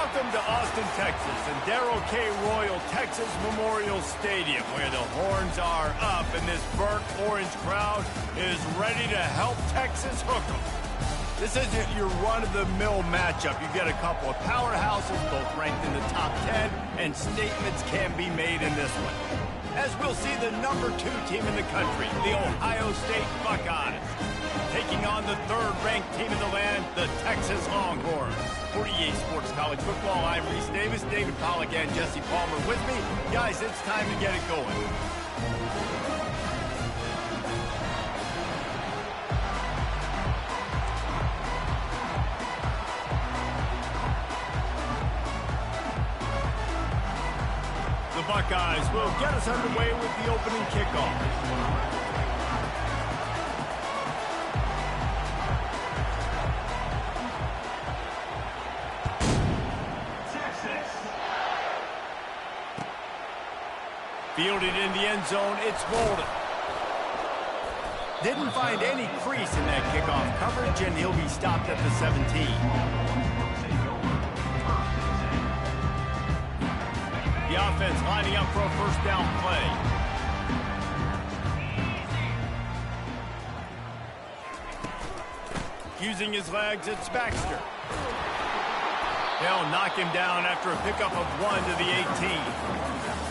Welcome to Austin, Texas, and Darrell K. Royal Texas Memorial Stadium, where the horns are up and this burnt orange crowd is ready to help Texas hook 'em. This isn't your run-of-the-mill matchup. You get a couple of powerhouses, both ranked in the top 10, and statements can be made in this one. As we'll see the #2 team in the country, the Ohio State Buckeyes, taking on the 3rd-ranked team in the land, the Texas Longhorns. For EA Sports College Football, I'm Reese Davis, David Pollack, and Jesse Palmer with me. Guys, it's time to get it going. The Buckeyes will get us underway with the opening kickoff. Fielded in the end zone, it's Bolden. Didn't find any crease in that kickoff coverage, and he'll be stopped at the 17. The offense lining up for a first down play. Using his legs, it's Baxter. They'll knock him down after a pickup of 1 to the 18.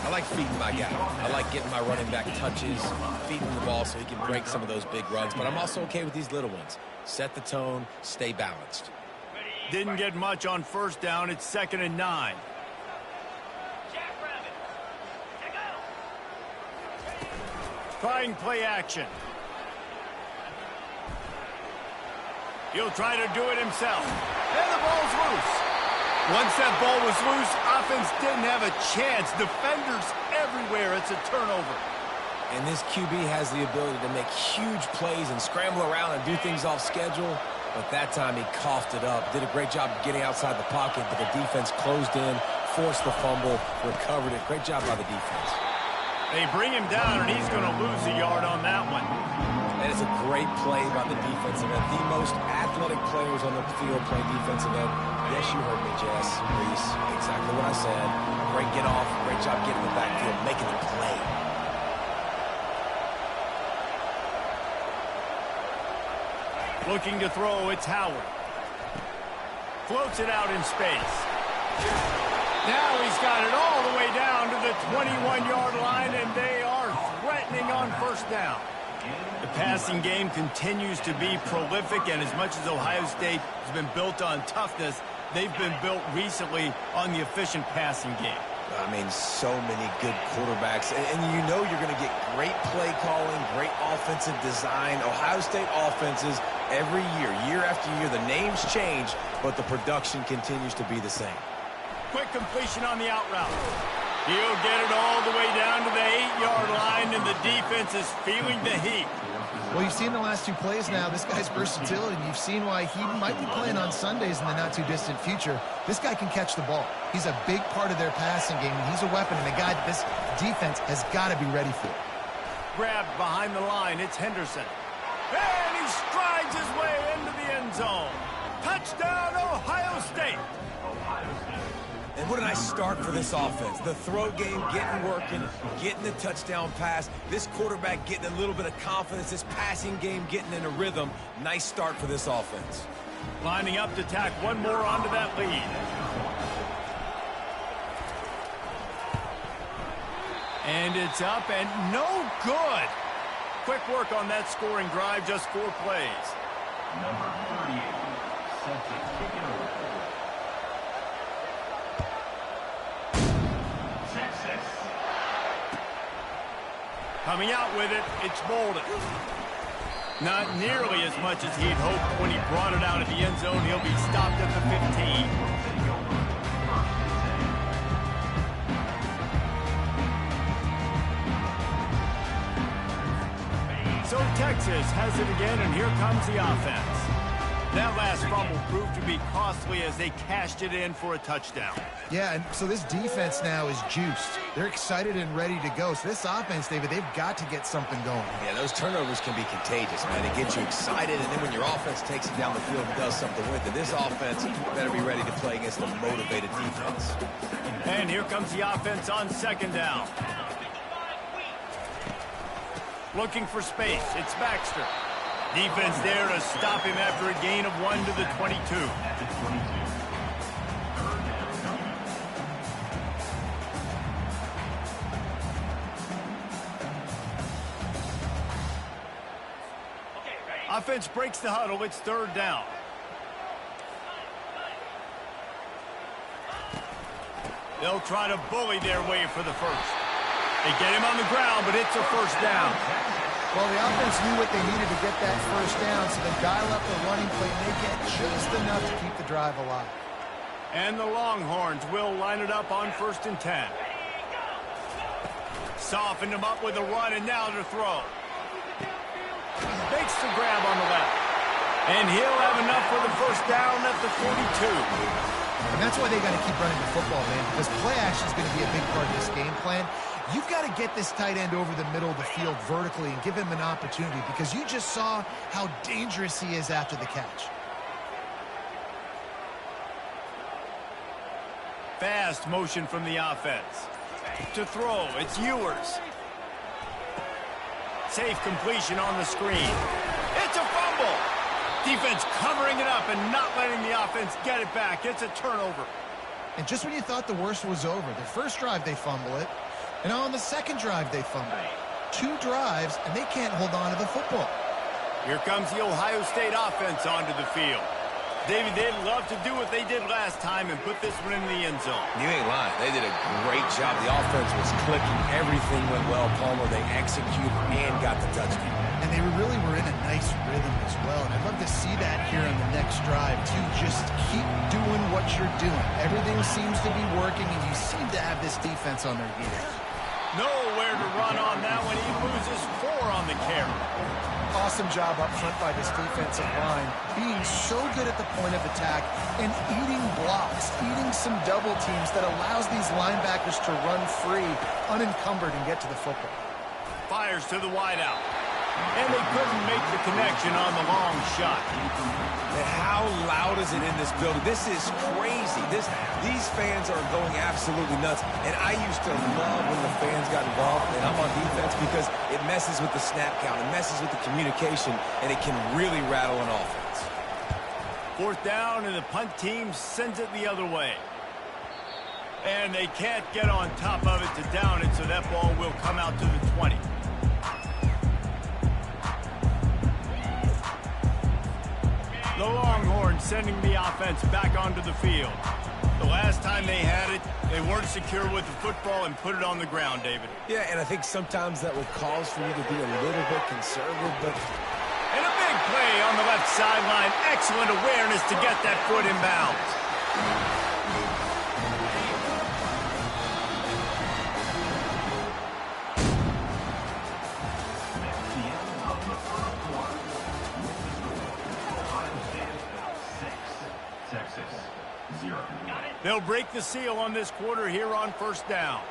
I like feeding my guy. I like getting my running back touches, feeding the ball so he can break some of those big runs, but I'm also okay with these little ones. Set the tone, stay balanced. Didn't get much on first down. It's 2nd and 9. Trying play action. He'll try to do it himself. And the ball's loose. Once that ball was loose, offense didn't have a chance. Defenders everywhere. It's a turnover. And this QB has the ability to make huge plays and scramble around and do things off schedule. But that time he coughed it up. Did a great job of getting outside the pocket, but the defense closed in, forced the fumble, recovered it. Great job by the defense. They bring him down, and he's going to lose a yard on that one. That is a great play by the defensive end. The most athletic players on the field play defensive end. Yes, you heard me, Jess, Reese. Exactly what I said. Great get off. Great job getting in the backfield, making the play. Looking to throw, it's Howard. Floats it out in space. Now he's got it all the way down to the 21-yard line, and they are threatening on first down. The passing game continues to be prolific, and as much as Ohio State has been built on toughness, they've been built recently on the efficient passing game. I mean, so many good quarterbacks, and you know you're going to get great play calling, great offensive design. Ohio State offenses every year after year, the names change, but the production continues to be the same. Quick completion on the out route. He'll get it all the way down to the 8-yard line, and the defense is feeling the heat. Well, you've seen the last 2 plays now. This guy's versatility, and you've seen why he might be playing on Sundays in the not-too-distant future. This guy can catch the ball. He's a big part of their passing game, and he's a weapon, and a guy that this defense has got to be ready for. Grabbed behind the line, it's Henderson. And he strides his way into the end zone. Touchdown, Ohio State. And what a nice start for this offense. The throw game getting working, getting the touchdown pass. This quarterback getting a little bit of confidence. This passing game getting in a rhythm. Nice start for this offense. Lining up to tack one more onto that lead. And it's up and no good. Quick work on that scoring drive, just 4 plays. Number 38, set to kick it over. Coming out with it, it's Bolden. Not nearly as much as he'd hoped when he brought it out of the end zone. He'll be stopped at the 15. So Texas has it again, and here comes the offense. That last fumble proved to be costly as they cashed it in for a touchdown. Yeah, and so this defense now is juiced. They're excited and ready to go. So this offense, David, they've got to get something going. Yeah, those turnovers can be contagious, man. They get you excited, and then when your offense takes it down the field and does something with it, this offense better be ready to play against a motivated defense. And here comes the offense on second down. Looking for space. It's Baxter. Defense there to stop him after a gain of 1 to the 22. Offense breaks the huddle. It's third down. They'll try to bully their way for the first. They get him on the ground, but it's a first down. Well, the offense knew what they needed to get that first down, so they dial up the running play, and they get just enough to keep the drive alive. And the Longhorns will line it up on 1st and 10. Softened him up with a run, and now to throw. Makes the grab on the left. And he'll have enough for the first down at the 42. And that's why they got to keep running the football, man, because play action is going to be a big part of this game plan. You've got to get this tight end over the middle of the field vertically and give him an opportunity, because you just saw how dangerous he is after the catch. Fast motion from the offense. To throw, it's Ewers. Safe completion on the screen. It's a fumble. Defense covering it up and not letting the offense get it back. It's a turnover. And just when you thought the worst was over, the first drive they fumble it, and on the second drive they fumble it. 2 drives, and they can't hold on to the football. Here comes the Ohio State offense onto the field. David, they'd love to do what they did last time and put this one in the end zone. You ain't lying. They did a great job. The offense was clicking. Everything went well, Palmer. They executed and got the touchdown. And they really were in a nice rhythm as well. And I'd love to see that here on the next drive, too. Just keep doing what you're doing. Everything seems to be working, and you seem to have this defense on their heels. Nowhere to run on that one. He loses 4 on the carry. Awesome job up front by this defensive line, being so good at the point of attack and eating blocks, eating some double teams that allows these linebackers to run free, unencumbered, and get to the football. Fires to the wideout. And they couldn't make the connection on the long shot. And how loud is it in this building? This is crazy. These fans are going absolutely nuts. And I used to love when the fans got involved, and I'm on defense, because it messes with the snap count. It messes with the communication, and it can really rattle an offense. 4th down, and the punt team sends it the other way. And they can't get on top of it to down it, so that ball will come out to the 20. The Longhorns sending the offense back onto the field. The last time they had it, they weren't secure with the football and put it on the ground, David. Yeah, and I think sometimes that will cause for you to be a little bit conservative, but... And a big play on the left sideline. Excellent awareness to get that foot in bounds. They'll break the seal on this quarter here on 1st down.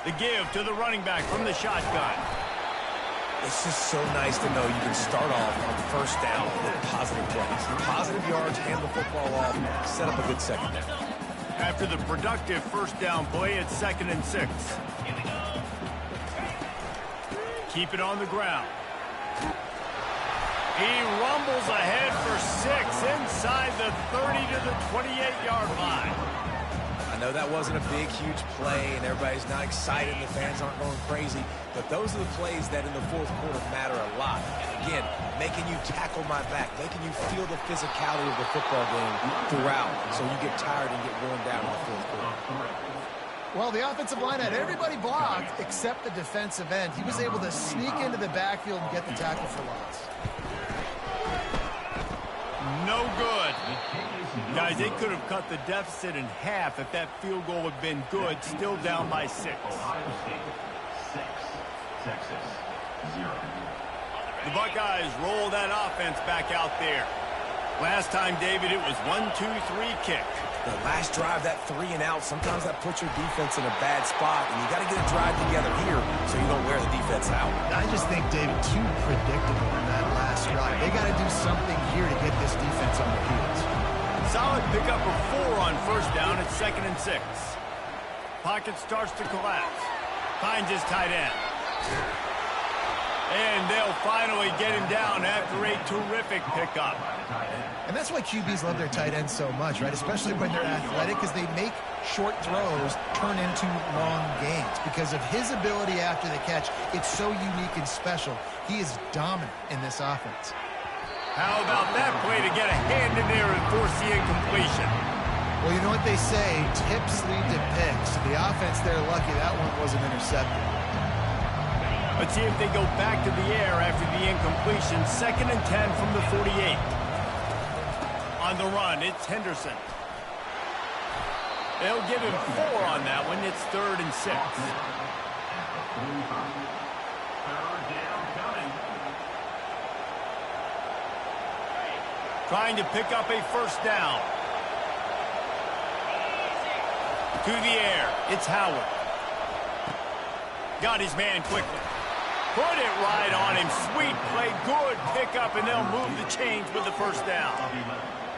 The give to the running back from the shotgun. It's just so nice to know you can start off on 1st down with positive plays. Positive yards, hand the football off, set up a good second down. After the productive 1st down play, it's 2nd and 6. Keep it on the ground. He rumbles ahead for 6 inside the 30 to the 28-yard line. I know that wasn't a big, huge play, and everybody's not excited, and the fans aren't going crazy, but those are the plays that in the 4th quarter matter a lot. Again, making you tackle my back, making you feel the physicality of the football game throughout, so you get tired and get worn down in the 4th quarter. Well, the offensive line had everybody blocked except the defensive end. He was able to sneak into the backfield and get the tackle for loss. No good. Guys, they could have cut the deficit in half if that field goal had been good. Still down by 6. Ohio State 6, Texas 0. The Buckeyes roll that offense back out there. Last time, David, it was 1-2-3 kick. The last drive, that 3 and out, sometimes that puts your defense in a bad spot, and you got to get a drive together here so you don't wear the defense out. I just think, David, too predictable in that last drive. They got to do something here to get this defense on their heels. Solid pickup of 4 on first down at 2nd and 6. Pocket starts to collapse. Finds his tight end. And they'll finally get him down after a terrific pickup. And that's why QBs love their tight ends so much, right? Especially when they're athletic, because they make short throws turn into long gains. Because of his ability after the catch, it's so unique and special. He is dominant in this offense. How about that play to get a hand in there and force the incompletion? Well, you know what they say, tips lead to picks. The offense, they're lucky that one wasn't intercepted. Let's see if they go back to the air after the incompletion. 2nd and 10 from the 48. On the run, it's Henderson. They'll give him 4 on that one. It's 3rd and 6. Trying to pick up a first down. To the air, it's Howard. Got his man quickly. Put it right on him. Sweet play, good pickup, and they'll move the chains with the first down.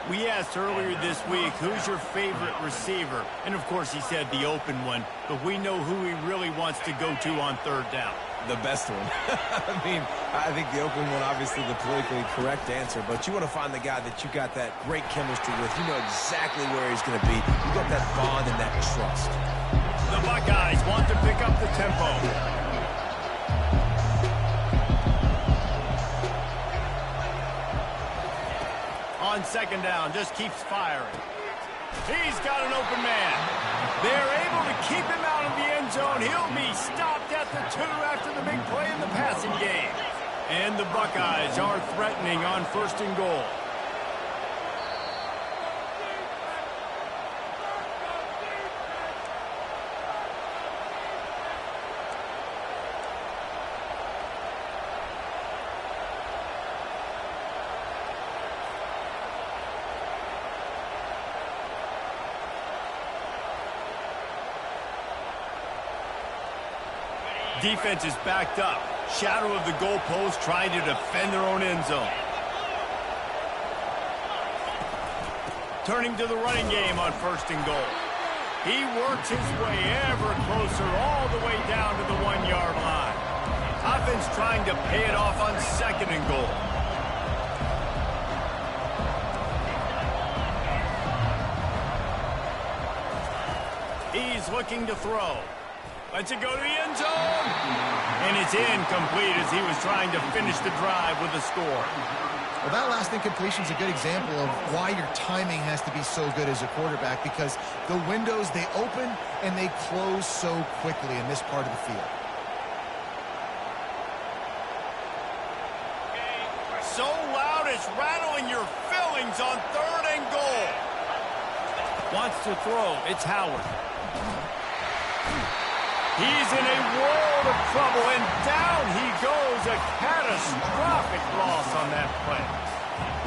We asked earlier this week, who's your favorite receiver? And, of course, he said the open one, but we know who he really wants to go to on 3rd down. The best one. I mean, I think the open one, obviously the politically correct answer, but you want to find the guy that you got that great chemistry with. You know exactly where he's going to be. You got that bond and that trust. The Buckeyes want to pick up the tempo. On 2nd down, just keeps firing. He's got an open man. They're able to keep him out of the end zone. He'll be stopped at the 2 after the big play in the passing game. And the Buckeyes are threatening on 1st and goal. Defense is backed up. Shadow of the goalpost trying to defend their own end zone. Turning to the running game on 1st and goal. He works his way ever closer all the way down to the 1-yard line. Offense trying to pay it off on 2nd and goal. He's looking to throw. Lets it go to the end zone. And it's incomplete as he was trying to finish the drive with a score. Well, that last incompletion is a good example of why your timing has to be so good as a quarterback, because the windows, they open and they close so quickly in this part of the field. So loud it's rattling your fillings on 3rd and goal. Wants to throw. It's Howard. He's in a world of trouble, and down he goes. A catastrophic loss on that play.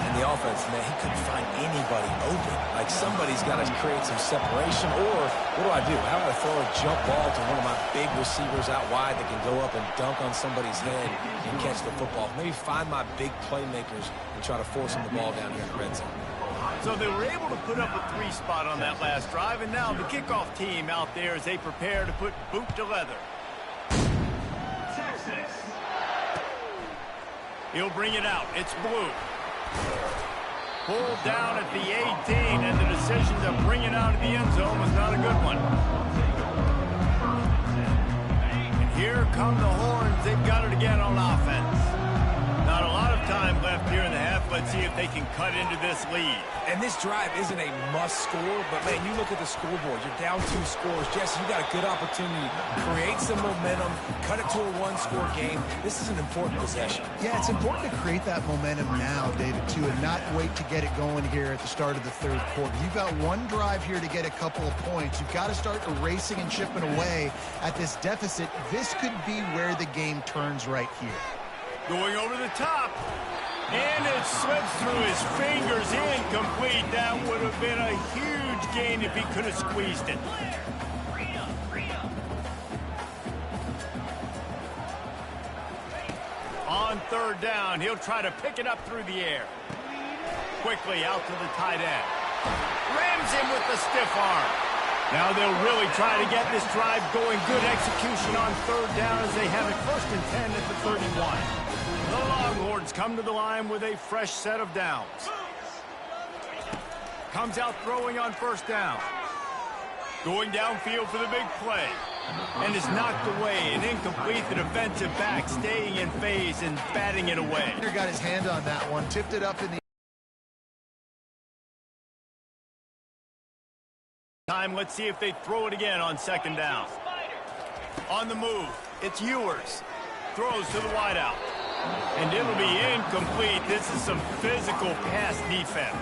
And the offense, man, he couldn't find anybody open. Like, somebody's got to create some separation. Or, what do? How do I throw a jump ball to one of my big receivers out wide that can go up and dunk on somebody's head and catch the football? Maybe find my big playmakers and try to force them the ball down here in the red zone. So they were able to put up a 3 spot on that last drive, and now the kickoff team out there as they prepare to put boot to leather. Texas. He'll bring it out. It's Blue. Pulled down at the 18, and the decision to bring it out of the end zone was not a good one. And here come the Horns. They've got it again on offense. Not a lot of time left here in the half. Let's see if they can cut into this lead. And this drive isn't a must score, but, man, you look at the scoreboard. You're down 2 scores. Jesse, you got a good opportunity to create some momentum, cut it to a 1-score game. This is an important possession. Yeah, it's important to create that momentum now, David, too, and not wait to get it going here at the start of the 3rd quarter. You've got one drive here to get a couple of points. You've got to start erasing and chipping away at this deficit. This could be where the game turns right here. Going over the top. And it slips through his fingers, incomplete. That would have been a huge gain if he could have squeezed it. On third down, he'll try to pick it up through the air. Quickly out to the tight end. Rams him with the stiff arm. Now they'll really try to get this drive going. Good execution on third down as they have it 1st and 10 at the 31. The Longhorns come to the line with a fresh set of downs. Comes out throwing on 1st down. Going downfield for the big play. And is knocked away. An incomplete. The defensive back staying in phase and batting it away. Got his hand on that one. Tipped it up in the time. Let's see if they throw it again on 2nd down. On the move. It's Ewers. Throws to the wideout. And it'll be incomplete. This is some physical pass defense.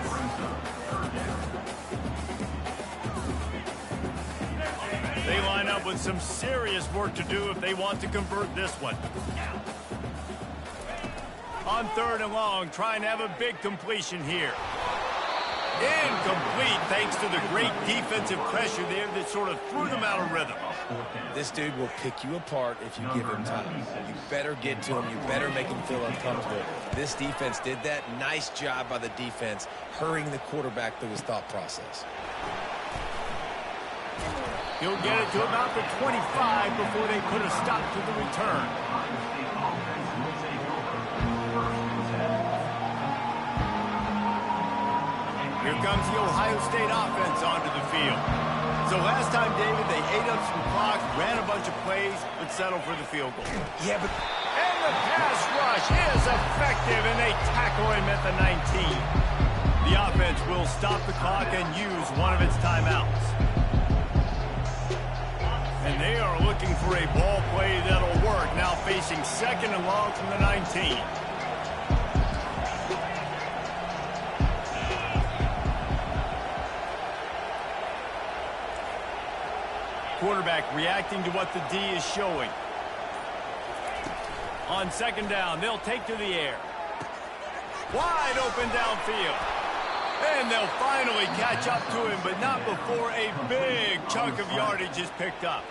They line up with some serious work to do if they want to convert this one. On 3rd and long, trying to have a big completion here. Incomplete thanks to the great defensive pressure there that sort of threw them out of rhythm. This dude will pick you apart if you give him time. You better get to him. You better make him feel uncomfortable. This defense did that. Nice job by the defense, hurrying the quarterback through his thought process. He'll get it to about the 25 before they put a stop to the return. Here comes the Ohio State offense onto the field. So last time, David, they ate up some clock, ran a bunch of plays, but settled for the field goal. Yeah, but... And the pass rush is effective, and they tackle him at the 19. The offense will stop the clock and use one of its timeouts. And they are looking for a ball play that'll work, now facing 2nd and long from the 19. Quarterback reacting to what the D is showing. On 2nd down, they'll take to the air. Wide open downfield. And they'll finally catch up to him, but not before a big chunk of yardage is picked up.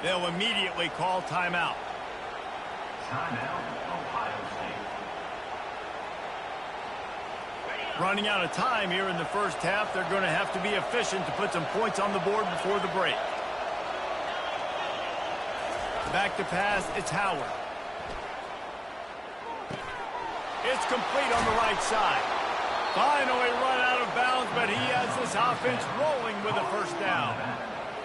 They'll immediately call timeout. Timeout, Ohio State. Running out of time here in the 1st half, they're going to have to be efficient to put some points on the board before the break. Back to pass, it's Howard. It's complete on the right side. Finally run out of bounds, but he has this offense rolling with a 1st down.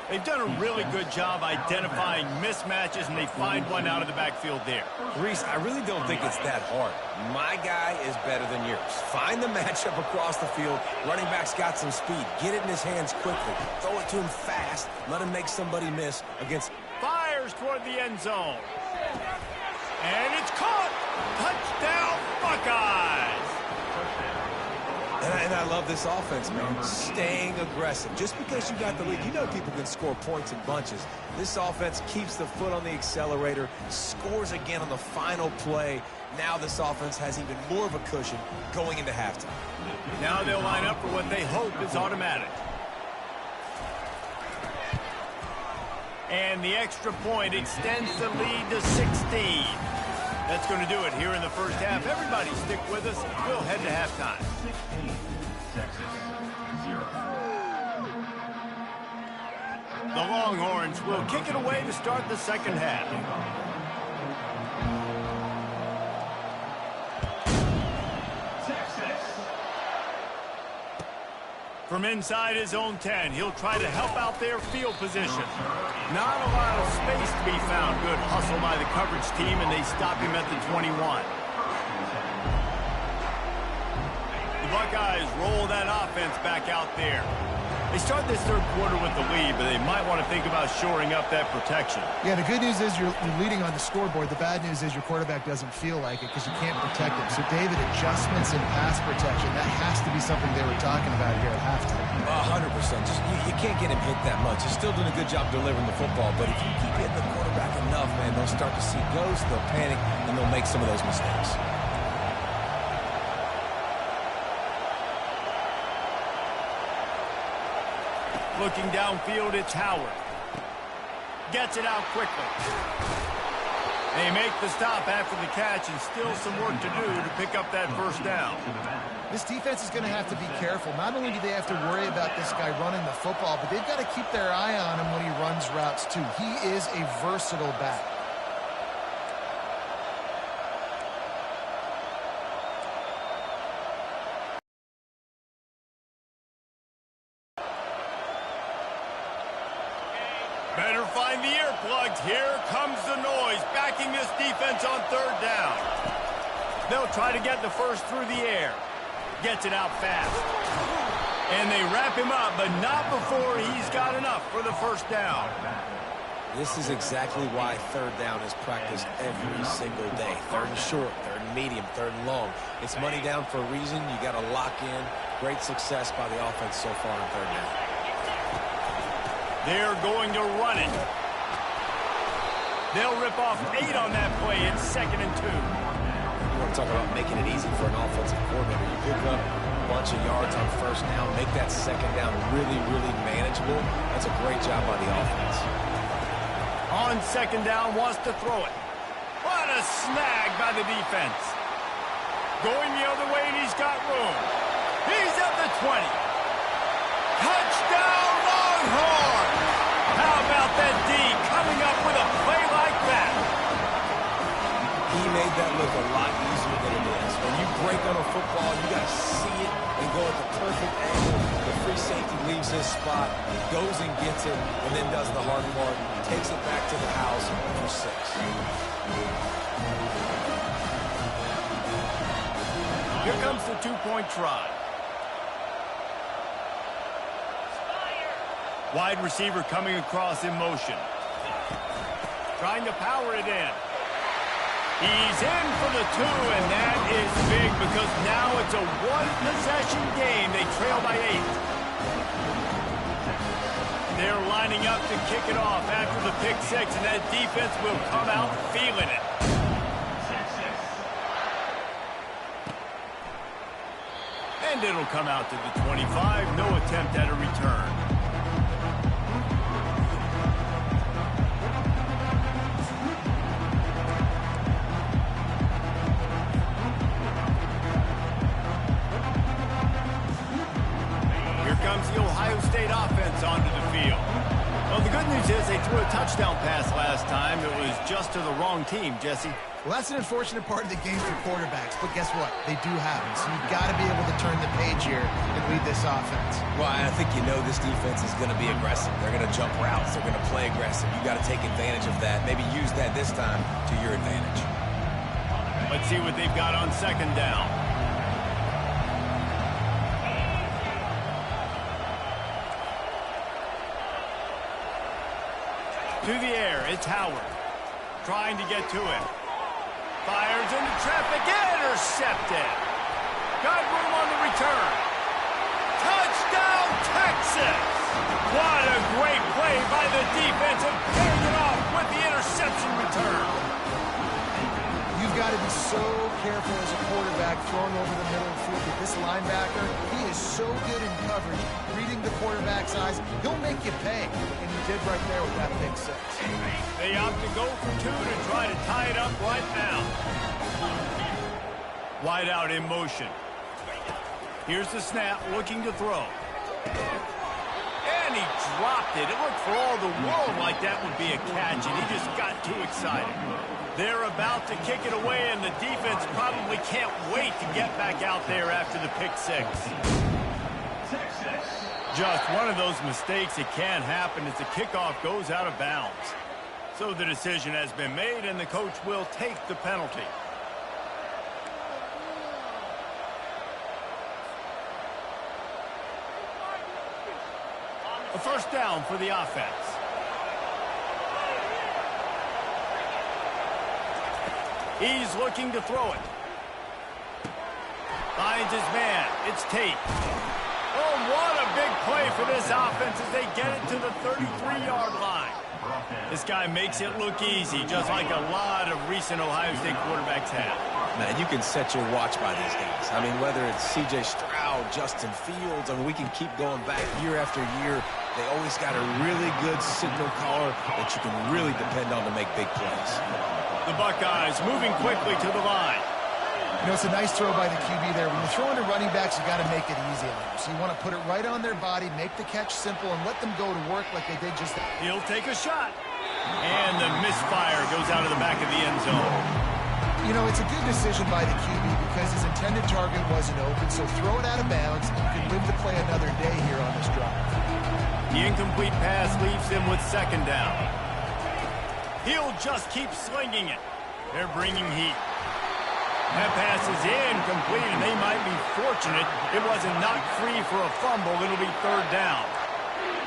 They've done a really good job identifying mismatches, and they find one out of the backfield there. Reese, I really don't think it's that hard. My guy is better than yours. Find the matchup across the field. Running back's got some speed. Get it in his hands quickly. Throw it to him fast. Let him make somebody miss against... Fires toward the end zone. And it's caught. Touchdown, Buckeyes. And I love this offense, man. Staying aggressive. Just because you got the lead, you know people can score points in bunches. This offense keeps the foot on the accelerator, scores again on the final play. Now this offense has even more of a cushion going into halftime. Now they'll line up for what they hope is automatic. And the extra point extends the lead to 16. That's going to do it here in the 1st half. Everybody stick with us. We'll head to halftime. 16, Texas, 0. The Longhorns will kick it away to start the 2nd half. Texas. From inside his own 10, he'll try to help out their field position. Not a lot of space to be found. Good hustle by the coverage team, and they stop him at the 21. The Buckeyes roll that offense back out there. They start this third quarter with the lead, but they might want to think about shoring up that protection. Yeah, the good news is you're leading on the scoreboard. The bad news is your quarterback doesn't feel like it because you can't protect him. So, David, adjustments in pass protection, that has to be something they were talking about here at halftime. 100%. You can't get him hit that much. He's still doing a good job delivering the football, but if you keep hitting the quarterback enough, man, they'll start to see ghosts, they'll panic, and they'll make some of those mistakes. Looking downfield, it's Howard. Gets it out quickly. They make the stop after the catch, and still some work to do to pick up that first down. This defense is going to have to be careful. Not only do they have to worry about this guy running the football, but they've got to keep their eye on him when he runs routes, too. He is a versatile back. Better find the earplugs. Here comes the noise, backing this defense on third down. They'll try to get the first through the air. Gets it out fast. And they wrap him up, but not before he's got enough for the first down. This is exactly why third down is practiced every single day. Third and short, third and medium, third and long. It's money down for a reason. You got to lock in. Great success by the offense so far on third down. They're going to run it. They'll rip off 8 on that play. It's 2nd and 2. You want to talk about making it easy for an offensive coordinator. You pick up a bunch of yards on first down, make that second down really, really manageable. That's a great job by the offense. On 2nd down, wants to throw it. What a snag by the defense. Going the other way, and he's got room. He's at the 20. Touchdown, Longhorn! How about that D coming up with a play like that? He made that look a lot easier than it is. When you break on a football, you got to see it and go at the perfect angle. The free safety leaves his spot, goes and gets it, and then does the hard part, takes it back to the house for 6. Here comes the 2-point try. Wide receiver coming across in motion. Trying to power it in. He's in for the 2, and that is big because now it's a one-possession game. They trail by 8. They're lining up to kick it off after the pick 6, and that defense will come out feeling it. And it'll come out to the 25. No attempt at a return. Comes the Ohio State offense onto the field. Well, the good news is they threw a touchdown pass last time. It was just to the wrong team, Jesse. Well, that's an unfortunate part of the game for quarterbacks, but guess what? They do have it, so you've got to be able to turn the page here and lead this offense. Well, I think you know this defense is going to be aggressive. They're going to jump routes. They're going to play aggressive. You got to take advantage of that. Maybe use that this time to your advantage. Let's see what they've got on 2nd down. To the air, it's Howard. Trying to get to him. Fires into traffic, intercepted. Got room on the return. Touchdown, Texas! What a great play by the defense and paying it off with the interception return. You've got to be so careful as a quarterback throwing over the middle of the field with this linebacker. He is so good in coverage, reading the quarterback's eyes. He'll make you pay, and he did right there with that pick 6. They opt to go for 2 to try to tie it up right now. Wide out in motion. Here's the snap, looking to throw. And he dropped it. It looked for all the world like that would be a catch, and he just got too excited. They're about to kick it away, and the defense probably can't wait to get back out there after the pick 6. Just one of those mistakes that can happen as the kickoff goes out of bounds. So the decision has been made, and the coach will take the penalty. A first down for the offense. He's looking to throw it. Finds his man. It's Tate. Oh, what a big play for this offense as they get it to the 33-yard line. This guy makes it look easy, just like a lot of recent Ohio State quarterbacks have. Man, you can set your watch by these guys. I mean, whether it's C.J. Stroud, Justin Fields, I mean, we can keep going back year after year. They always got a really good signal caller that you can really depend on to make big plays. The Buckeyes moving quickly to the line. You know, it's a nice throw by the QB there. When you're throwing to running backs, you got to make it easy on them. So you want to put it right on their body, make the catch simple, and let them go to work like they did just that. He'll take a shot. And the misfire goes out of the back of the end zone. You know, it's a good decision by the QB because his intended target wasn't open, so throw it out of bounds, and you can live to play another day here on this drive. The incomplete pass leaves him with second down. He'll just keep slinging it. They're bringing heat. That pass is incomplete, and they might be fortunate it wasn't knocked free for a fumble. It'll be third down.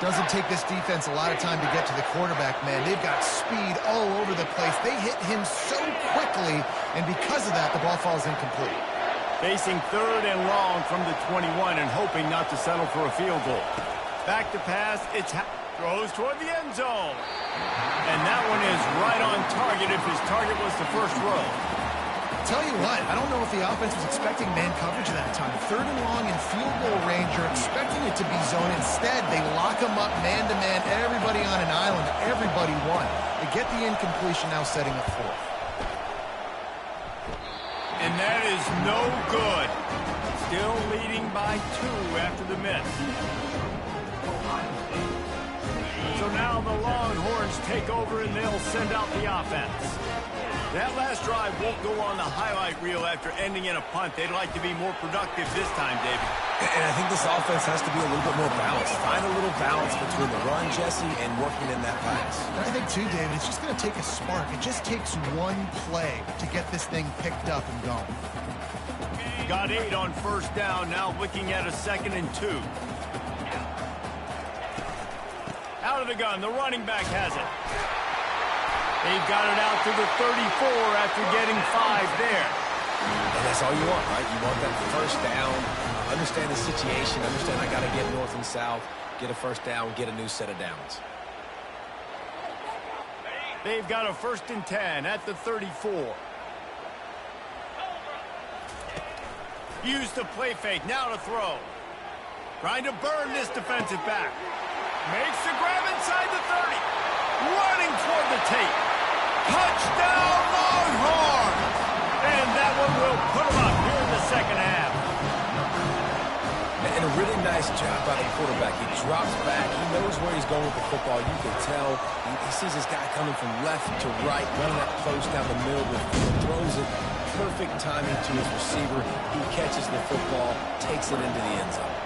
Doesn't take this defense a lot of time to get to the quarterback, man. They've got speed all over the place. They hit him so quickly, and because of that, the ball falls incomplete. Facing third and long from the 21 and hoping not to settle for a field goal. Back to pass, it's throws toward the end zone. And that one is right on target if his target was the first row. Tell you what, I don't know if the offense was expecting man coverage that time. Third and long in field goal range, you're expecting it to be zone. Instead, they lock him up man-to-man, everybody on an island, everybody won. They get the incompletion, now setting up fourth. And that is no good. Still leading by 2 after the miss. So now the Longhorns take over and they'll send out the offense. That last drive won't go on the highlight reel after ending in a punt. They'd like to be more productive this time, David. And I think this offense has to be a little bit more balanced. Find a little balance between the run, Jesse, and working in that pass. And I think, too, David, it's just going to take a spark. It just takes one play to get this thing picked up and going. Got 8 on first down, now looking at a 2nd and 2. Out of the gun, the running back has it. They've got it out to the 34 after getting 5 there. And that's all you want, right? You want that first down, understand the situation, understand I got to get north and south, get a first down, get a new set of downs. They've got a 1st and 10 at the 34. Use the play fake, now to throw. Trying to burn this defensive back. Makes the grab inside the 30. Running toward the tape. Touchdown, Longhorns! And that one will put them up here in the second half. And a really nice job by the quarterback. He drops back. He knows where he's going with the football. You can tell. He sees this guy coming from left to right, running that post down the middle with field, throws it. Perfect timing to his receiver. He catches the football, takes it into the end zone.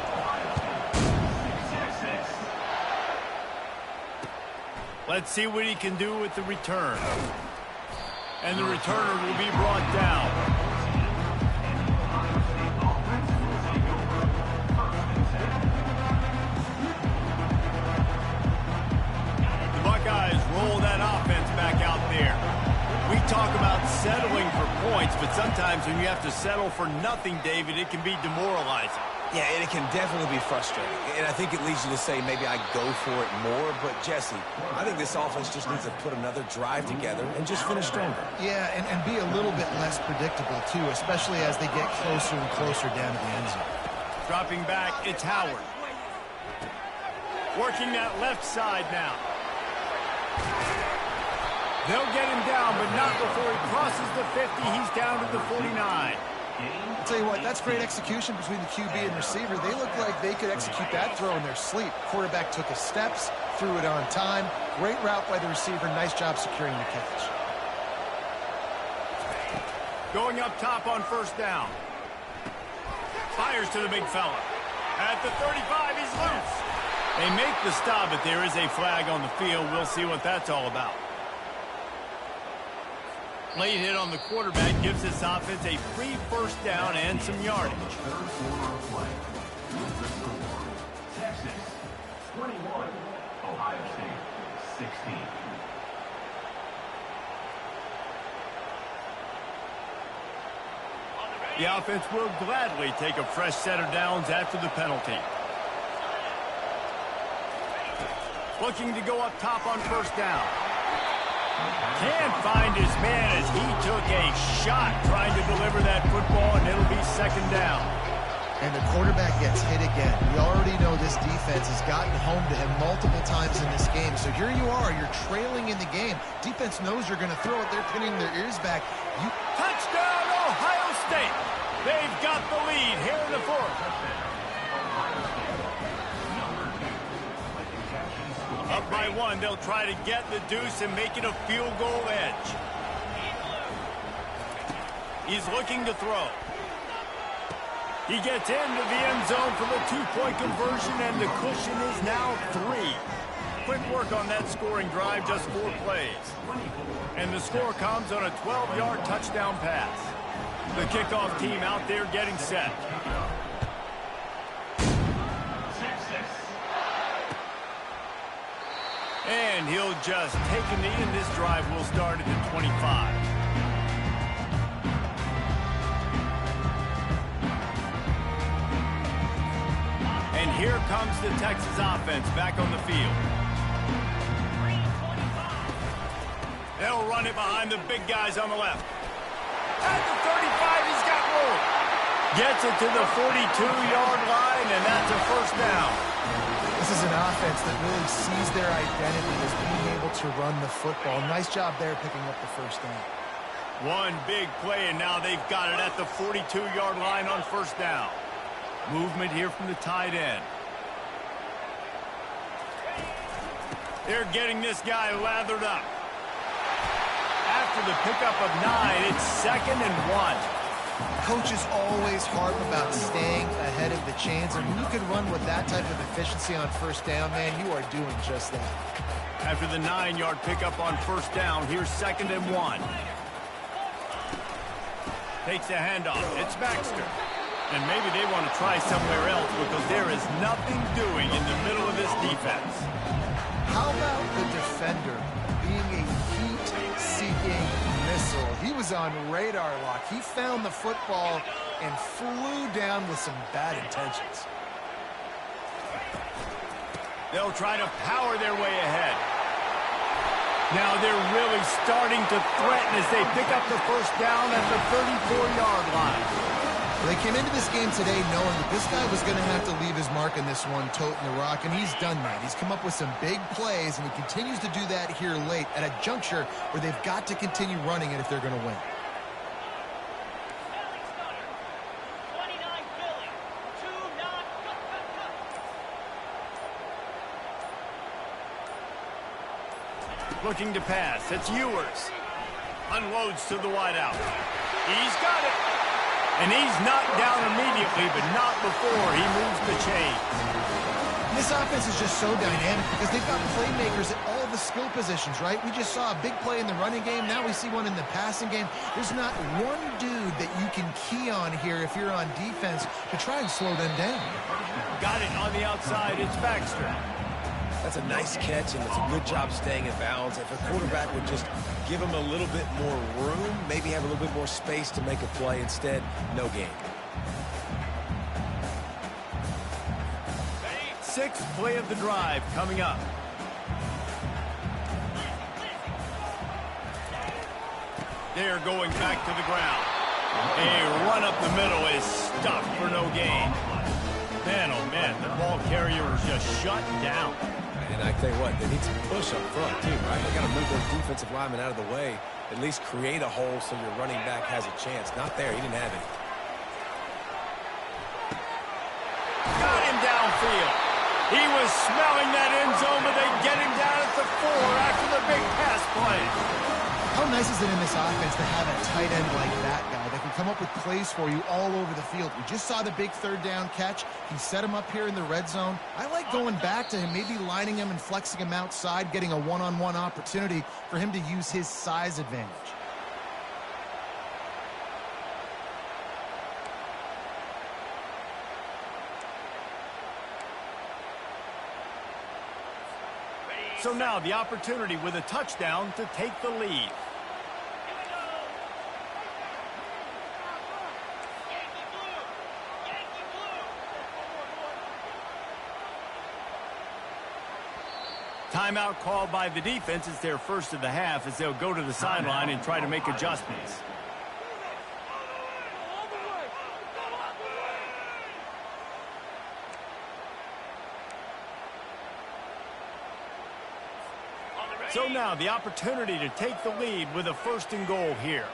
Let's see what he can do with the return. And the returner will be brought down. The Buckeyes roll that offense back out there. We talk about settling for points, but sometimes when you have to settle for nothing, David, it can be demoralizing. Yeah, and it can definitely be frustrating. And I think it leads you to say maybe I go for it more. But, Jesse, I think this offense just needs to put another drive together and just finish stronger. Yeah, and be a little bit less predictable, too, especially as they get closer and closer down to the end zone. Dropping back, it's Howard. Working that left side now. They'll get him down, but not before he crosses the 50. He's down to the 49. I'll tell you what, that's great execution between the QB and receiver. They look like they could execute that throw in their sleep. Quarterback took his steps, threw it on time. Great route by the receiver. Nice job securing the catch. Going up top on first down. Fires to the big fella. At the 35, he's loose. They make the stop, but there is a flag on the field. We'll see what that's all about. Late hit on the quarterback gives this offense a free first down and some yardage. 21, Ohio State, 16. The offense will gladly take a fresh set of downs after the penalty. Looking to go up top on first down. Can't find his man as he took a shot trying to deliver that football, and it'll be second down. And the quarterback gets hit again. We already know this defense has gotten home to him multiple times in this game. So here you are, you're trailing in the game. Defense knows you're going to throw it. They're pinning their ears back. Touchdown, Ohio State! They've got the lead here in the fourth. Up by one, they'll try to get the deuce and make it a field goal edge. He's looking to throw. He gets into the end zone for the two-point conversion, and the cushion is now 3. Quick work on that scoring drive, just 4 plays. And the score comes on a 12-yard touchdown pass. The kickoff team out there getting set. And he'll just take a knee, and this drive will start at the 25. And here comes the Texas offense back on the field. They'll run it behind the big guys on the left. At the 35, he's got room. Gets it to the 42-yard line, and that's a first down. This is an offense that really sees their identity as being able to run the football. Nice job there picking up the first down. One big play, and now they've got it at the 42-yard line on first down. Movement here from the tight end. They're getting this guy lathered up. After the pickup of 9, it's 2nd and 1. Coaches always harp about staying ahead of the chains, and when you can run with that type of efficiency on first down, man, you are doing just that. After the 9-yard pickup on first down, here's 2nd and 1. Takes a handoff. It's Baxter. And maybe they want to try somewhere else because there is nothing doing in the middle of this defense. How about the defender being a heat-seeking missile? He was on radar lock. He found the football and flew down with some bad intentions. They'll try to power their way ahead. Now they're really starting to threaten as they pick up the first down at the 34-yard line. They came into this game today knowing that this guy was going to have to leave his mark in this one, toting the rock, and he's done that. He's come up with some big plays, and he continues to do that here late at a juncture where they've got to continue running it if they're going to win. Looking to pass. It's Ewers. Unloads to the wideout. He's got it. And he's knocked down immediately, but not before he moves the chains. This offense is just so dynamic because they've got playmakers at all the skill positions, right? We just saw a big play in the running game. Now we see one in the passing game. There's not one dude that you can key on here if you're on defense to try and slow them down. Got it on the outside. It's Baxter. That's a nice catch, and it's a good job staying in bounds. If a quarterback would just give him a little bit more room, maybe have a little bit more space to make a play. Instead, no gain. 6th play of the drive coming up. They're going back to the ground. A run up the middle is stuffed for no gain. Man, oh man, the ball carrier is just shut down. And I tell you what, they need some push up front too, right? They got to move those defensive linemen out of the way, at least create a hole so your running back has a chance. Not there, he didn't have any. Got him downfield. He was smelling that end zone, but they get him down at the 4 after the big pass play. How nice is it in this offense to have a tight end like that guy that can come up with plays for you all over the field? We just saw the big 3rd down catch. He set him up here in the red zone. I like going back to him, maybe lining him and flexing him outside, getting a one-on-one opportunity for him to use his size advantage. So now the opportunity with a touchdown to take the lead. Timeout called by the defense. It's their first of the half as they'll go to the sideline and try to make adjustments. So now the opportunity to take the lead with a first and goal here.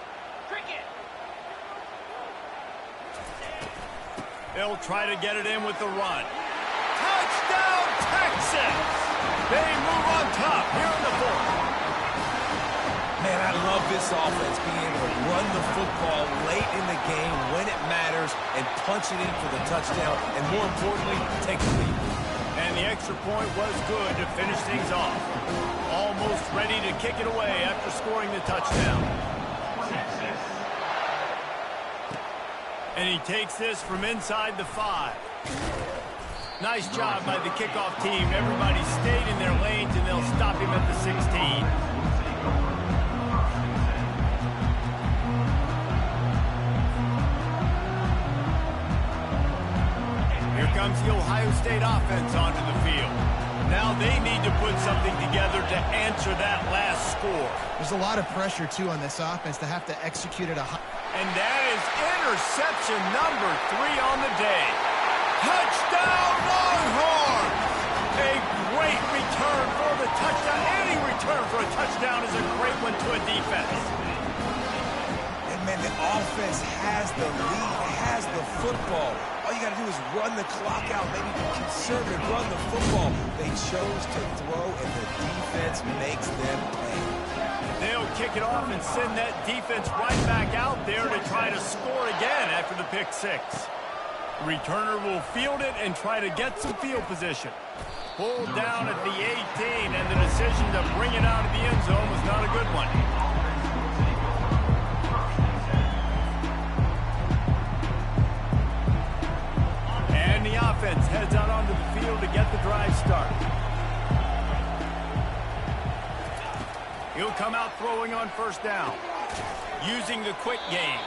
They'll try to get it in with the run. Touchdown, Texas! They move on top here in the fourth. Man, I love this offense being able to run the football late in the game when it matters and punch it in for the touchdown and, more importantly, take the lead. And the extra point was good to finish things off. Almost ready to kick it away after scoring the touchdown. And he takes this from inside the 5. Nice job by the kickoff team. Everybody stayed in their lanes, and they'll stop him at the 16. Here comes the Ohio State offense onto the field. Now they need to put something together to answer that last score. There's a lot of pressure, too, on this offense to have to execute at a high... And that is interception number 3 on the day. Touchdown, Longhorns! A great return for the touchdown. Any return for a touchdown is a great one to a defense. And, man, the offense has the lead, has the football. All you got to do is run the clock out, maybe be conservative, run the football. They chose to throw, and the defense makes them pay. They'll kick it off and send that defense right back out there to try to score again after the pick 6. Returner will field it and try to get some field position. Pulled down at the 18, and the decision to bring it out of the end zone was not a good one. And the offense heads out onto the field to get the drive started. He'll come out throwing on first down, using the quick game.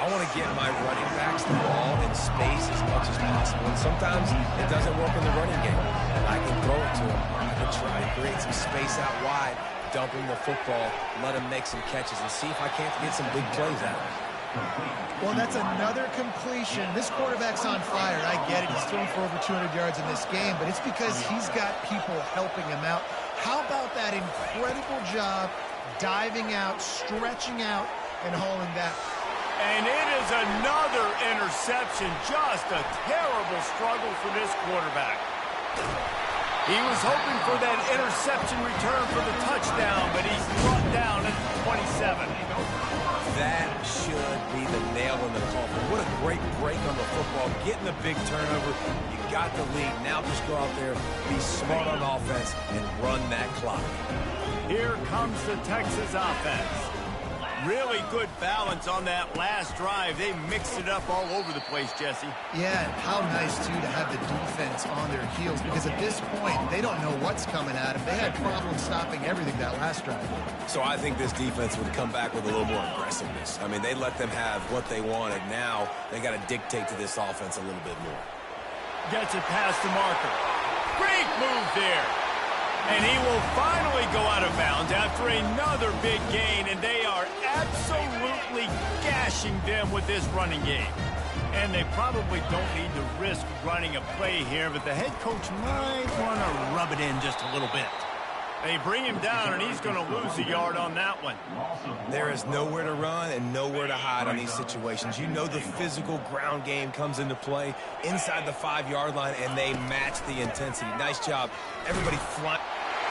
I want to get my running backs the ball in space as much as possible. And sometimes it doesn't work in the running game. And I can throw it to him. I can try to create some space out wide, dump him the football, let him make some catches, and see if I can't get some big plays out of him. Well, that's another completion. This quarterback's on fire. I get it. He's thrown for over 200 yards in this game, but it's because he's got people helping him out. How about that incredible job diving out, stretching out, and hauling that? And it is another interception. Just a terrible struggle for this quarterback. He was hoping for that interception return for the touchdown, but he's brought down at 27. That should be the nail in the coffin. What a great break on the football. Getting the big turnover. You got the lead. Now just go out there, be smart on offense, and run that clock. Here comes the Texas offense. Really good balance on that last drive. They mixed it up all over the place, Jesse. Yeah, how nice, too, to have the defense on their heels, because at this point, they don't know what's coming at them. They had problems stopping everything that last drive. So I think this defense would come back with a little more aggressiveness. I mean, they let them have what they wanted. Now they got to dictate to this offense a little bit more. Gets it past the marker. Great move there. And he will finally go out of bounds after another big gain, and they are absolutely gashing them with this running game. And they probably don't need to risk running a play here, but the head coach might want to rub it in just a little bit. They bring him down, and he's going to lose a yard on that one. There is nowhere to run and nowhere to hide on these situations. You know the physical ground game comes into play inside the 5-yard line, and they match the intensity. Nice job. Everybody flying.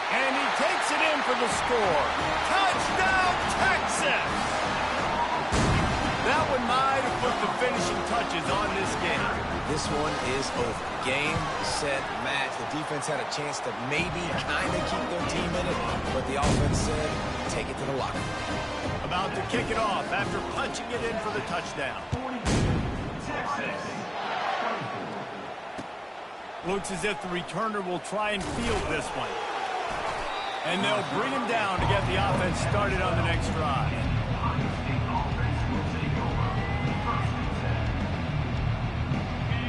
And he takes it in for the score. Touchdown, Texas! That one might have put the finishing touches on this game. This one is over. Game, set, match. The defense had a chance to maybe kind of keep their team in it, but the offense said, take it to the locker room. About to kick it off after punching it in for the touchdown. Looks as if the returner will try and field this one. And they'll bring him down to get the offense started on the next drive.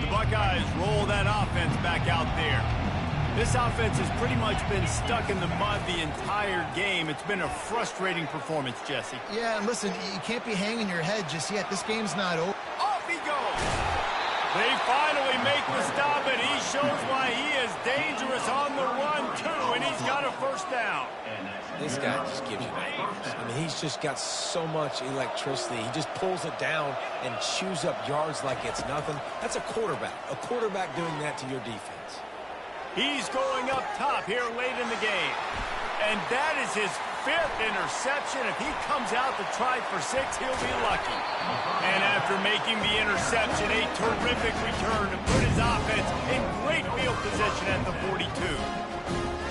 The Buckeyes roll that offense back out there. This offense has pretty much been stuck in the mud the entire game. It's been a frustrating performance, Jesse. Yeah, and listen, you can't be hanging your head just yet. This game's not over. Off he goes. They finally make the stop, and he shows why he is dangerous on the run, too, and he's got a first down. This guy just gives you nightmares. I mean, he's just got so much electricity. He just pulls it down and chews up yards like it's nothing. That's a quarterback. A quarterback doing that to your defense. He's going up top here late in the game. And that is his 5th interception. If he comes out to try for 6, he'll be lucky. And after making the interception, a terrific return to put his offense in great field position at the 42.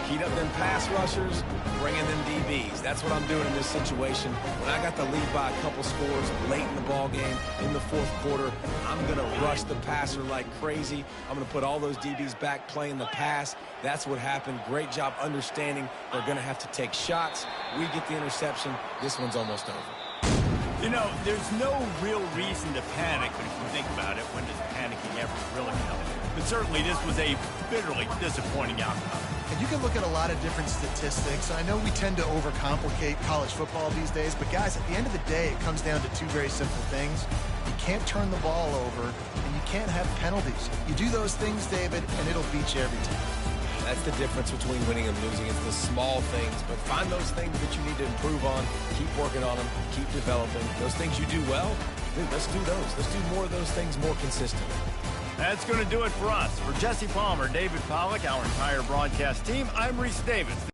Heat up them pass rushers, bring in them DBs. That's what I'm doing in this situation. When I got the lead by a couple scores late in the ball game, in the 4th quarter, I'm going to rush the passer like crazy. I'm going to put all those DBs back playing the pass. That's what happened. Great job understanding they're going to have to take shots. We get the interception. This one's almost over. You know, there's no real reason to panic, but if you think about it, when does panicking ever really help? But certainly this was a bitterly disappointing outcome. And you can look at a lot of different statistics. I know we tend to overcomplicate college football these days, but guys, at the end of the day, it comes down to 2 very simple things. You can't turn the ball over, and you can't have penalties. You do those things, David, and it'll beat you every time. That's the difference between winning and losing. It's the small things, but find those things that you need to improve on. Keep working on them. Keep developing. Those things you do well, dude, let's do those. Let's do more of those things more consistently. That's going to do it for us. For Jesse Palmer, David Pollack, our entire broadcast team, I'm Reese Davis.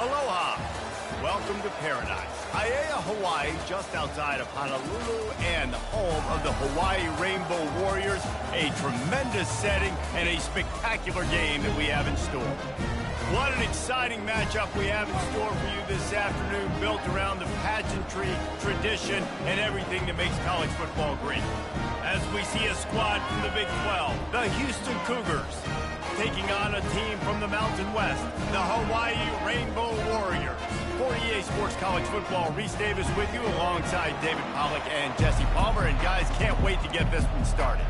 Aloha. Welcome to paradise. Aiea, Hawaii, just outside of Honolulu and the home of the Hawaii Rainbow Warriors. A tremendous setting and a spectacular game that we have in store. What an exciting matchup we have in store for you this afternoon, built around the pageantry, tradition, and everything that makes college football great. As we see a squad from the Big 12, the Houston Cougars, taking on a team from the Mountain West, the Hawaii Rainbow Warriors. For EA Sports College Football, Reese Davis with you alongside David Pollack and Jesse Palmer. And guys, can't wait to get this one started.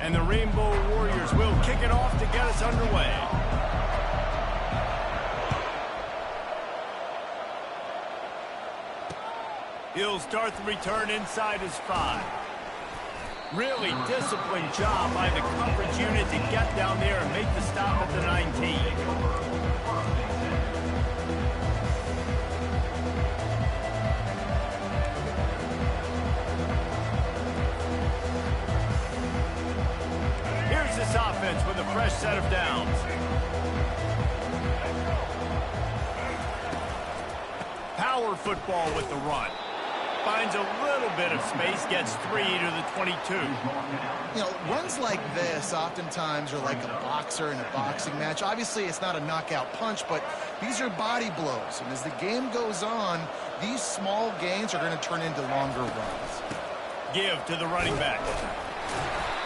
And the Rainbow Warriors will kick it off to get us underway. He'll start the return inside his 5. Really disciplined job by the coverage unit to get down there and make the stop at the 19. Here's this offense with a fresh set of downs. Power football with the run. Finds a little bit of space, gets 3 to the 22. You know, runs like this oftentimes are like a boxer in a boxing match. Obviously, it's not a knockout punch, but these are body blows. And as the game goes on, these small gains are going to turn into longer runs. Give to the running back.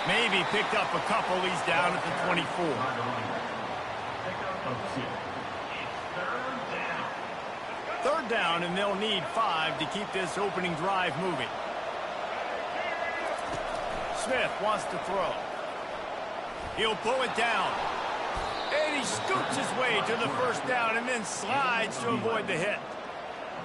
Maybe picked up a couple. He's down at the 24. Third down, and they'll need 5 to keep this opening drive moving. Smith wants to throw. He'll pull it down. And he scoots his way to the first down and then slides to avoid the hit.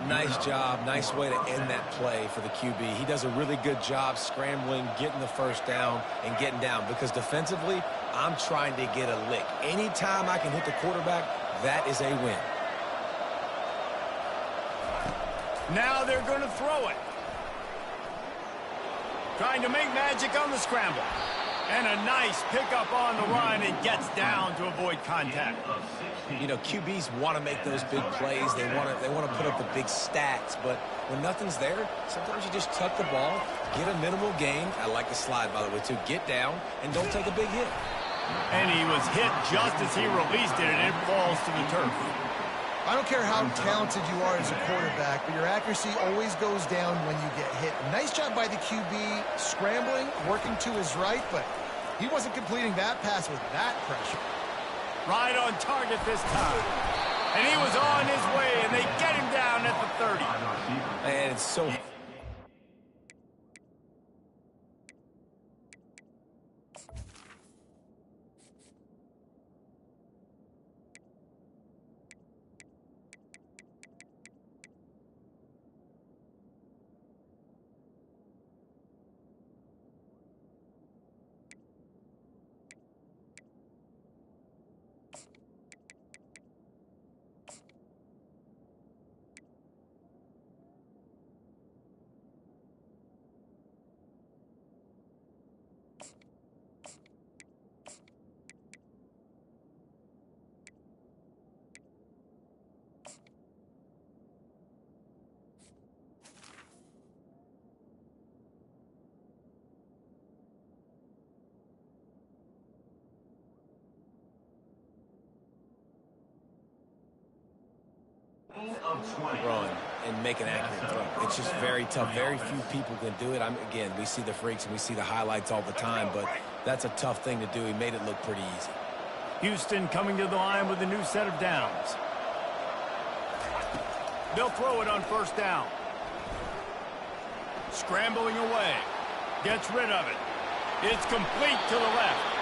Nice job. Nice way to end that play for the QB. He does a really good job scrambling, getting the first down, and getting down. Because defensively, I'm trying to get a lick. Anytime I can hit the quarterback, that is a win. Now they're going to throw it. Trying to make magic on the scramble. And a nice pickup on the run and gets down to avoid contact. You know, QBs want to make those big plays. They want to put up the big stats. But when nothing's there, sometimes you just tuck the ball, get a minimal gain. I like the slide, by the way, too. Get down and don't take a big hit. And he was hit just as he released it, and it falls to the turf. I don't care how talented you are as a quarterback, but your accuracy always goes down when you get hit. Nice job by the QB scrambling, working to his right, but he wasn't completing that pass with that pressure. Right on target this time. And he was on his way, and they get him down at the 30. And it's so... run and make an accurate throw. It's just very tough. Very few people can do it. Again, we see the freaks and we see the highlights all the time, but that's a tough thing to do. He made it look pretty easy. Houston coming to the line with a new set of downs. They'll throw it on first down. Scrambling away. Gets rid of it. It's complete to the left.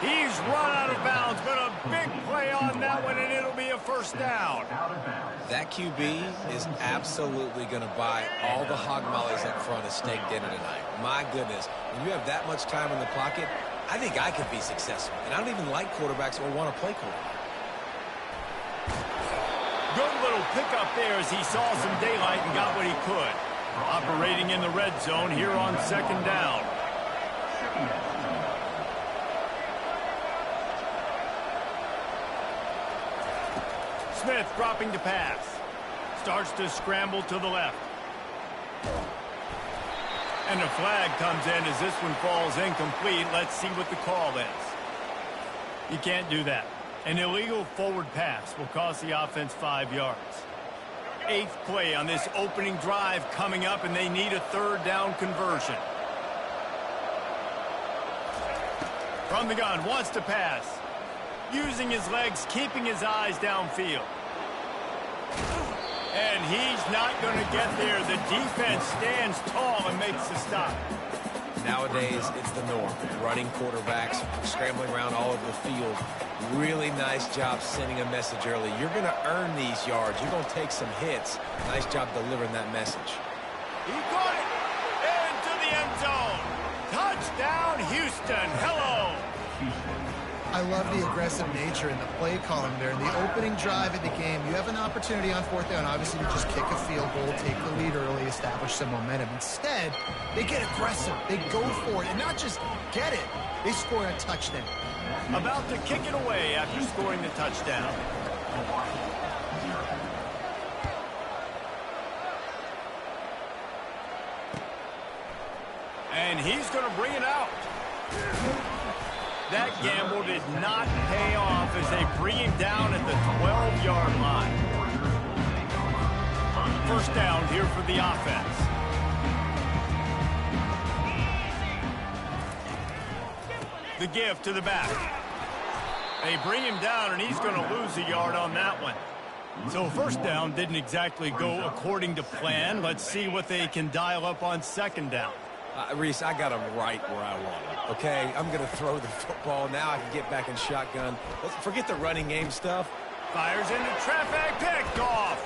He's run out of bounds, but a big play on that one, and it'll be a first down. That QB is absolutely going to buy all the hog mollies up front at steak dinner tonight. My goodness. When you have that much time in the pocket, I think I could be successful. And I don't even like quarterbacks or want to play quarterback. Good little pickup there as he saw some daylight and got what he could. Operating in the red zone here on second down. Smith dropping to pass. Starts to scramble to the left. And a flag comes in as this one falls incomplete. Let's see what the call is. You can't do that. An illegal forward pass will cost the offense 5 yards. 8th play on this opening drive coming up, and they need a 3rd down conversion. From the gun, wants to pass. Using his legs, keeping his eyes downfield. And he's not going to get there. The defense stands tall and makes the stop. Nowadays, it's the norm. Running quarterbacks, scrambling around all over the field. Really nice job sending a message early. You're going to earn these yards. You're going to take some hits. Nice job delivering that message. He caught it into the end zone. Touchdown, Houston. Hello. I love the aggressive nature in the play calling there. In the opening drive of the game, you have an opportunity on 4th down, obviously, to just kick a field goal, take the lead early, establish some momentum. Instead, they get aggressive. They go for it, and not just get it. They score a touchdown. About to kick it away after scoring the touchdown. And he's going to bring it out. That gamble did not pay off as they bring him down at the 12-yard line. 1st down here for the offense. The give to the back. They bring him down, and he's going to lose a yard on that one. So 1st down didn't exactly go according to plan. Let's see what they can dial up on 2nd down. Reese, I got him right where I want him, okay? I'm going to throw the football. Now I can get back in shotgun. Let's forget the running game stuff. Fires into traffic, picked off.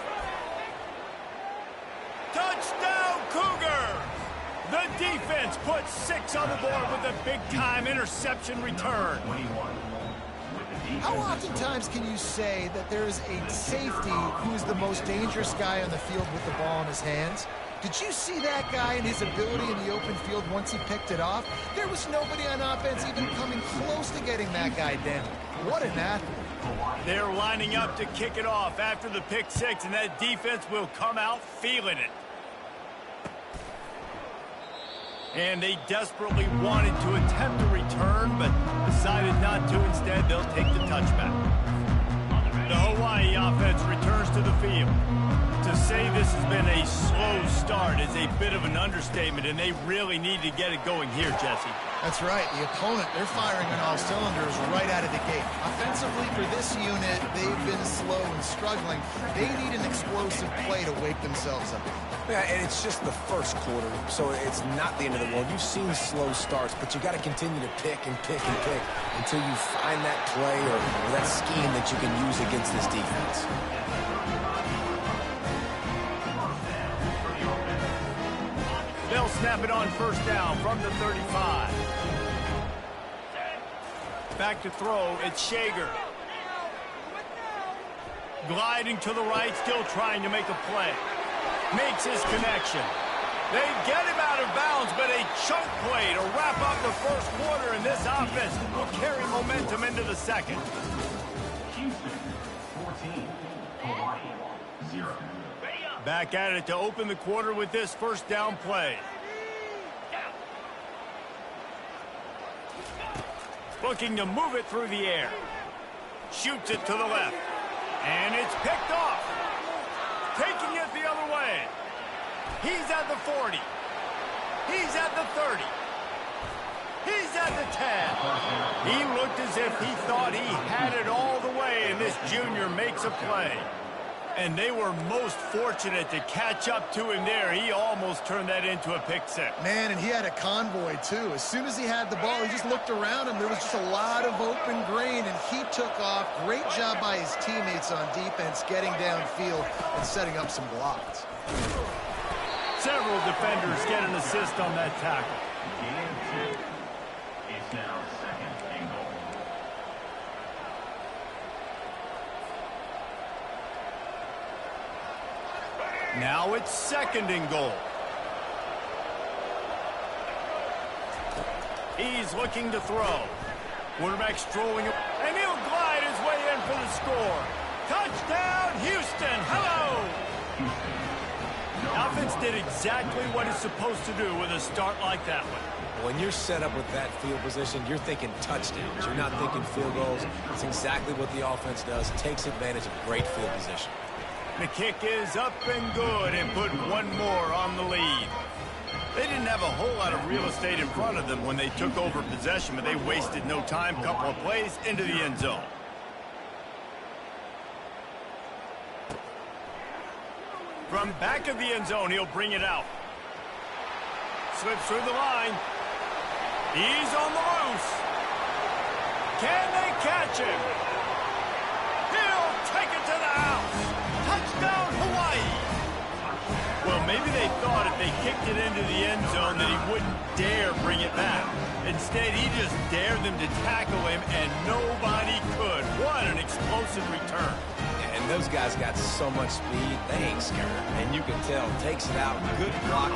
Touchdown, Cougar! The defense puts 6 on the board with a big-time interception return. How oftentimes can you say that there is a safety who is the most dangerous guy on the field with the ball in his hands? Did you see that guy and his ability in the open field once he picked it off? There was nobody on offense even coming close to getting that guy down. What an athlete. They're lining up to kick it off after the pick 6, and that defense will come out feeling it. And they desperately wanted to attempt a return, but decided not to. Instead, they'll take the touchback. The Hawaii offense returns to the field. To say this has been a slow start is a bit of an understatement, and they really need to get it going here, Jesse. That's right. The opponent, they're firing on all cylinders right out of the gate. Offensively, for this unit, they've been slow and struggling. They need an explosive play to wake themselves up. Yeah, and it's just the 1st quarter, so it's not the end of the world. You've seen slow starts, but you got to continue to pick and pick and pick until you find that play or that scheme that you can use against this defense. They'll snap it on 1st down from the 35. Back to throw, it's Shager. Gliding to the right, still trying to make a play. Makes his connection. They get him out of bounds, but a chunk play to wrap up the 1st quarter, and this offense will carry momentum into the 2nd. Houston, 14. Hawaii, 0. Back at it to open the quarter with this 1st down play. Looking to move it through the air. Shoots it to the left. And it's picked off. Taking it the other way. He's at the 40. He's at the 30. He's at the 10. He looked as if he thought he had it all the way, and this junior makes a play. And they were most fortunate to catch up to him there. He almost turned that into a pick 6. Man, and he had a convoy, too. As soon as he had the ball, he just looked around him. There was just a lot of open green, and he took off. Great job by his teammates on defense, getting downfield and setting up some blocks. Several defenders get an assist on that tackle. It's now 2nd and goal. Now it's 2nd and goal. He's looking to throw. Quarterback strolling, and he'll glide his way in for the score. Touchdown, Houston! Hello! Offense did exactly what it's supposed to do with a start like that one. When you're set up with that field position, you're thinking touchdowns. You're not thinking field goals. It's exactly what the offense does. Takes advantage of great field position. The kick is up and good and put one more on the lead. They didn't have a whole lot of real estate in front of them when they took over possession, but they wasted no time. Couple of plays into the end zone. From back of the end zone, he'll bring it out. Slips through the line. He's on the loose. Can they catch him? He'll take it to the house. Touchdown, Hawaii. Well, maybe they thought if they kicked it into the end zone that he wouldn't dare bring it back. Instead, he just dared them to tackle him, and nobody could. What an explosive return. And those guys got so much speed, they ain't scared. And you can tell, takes it out, good blocking,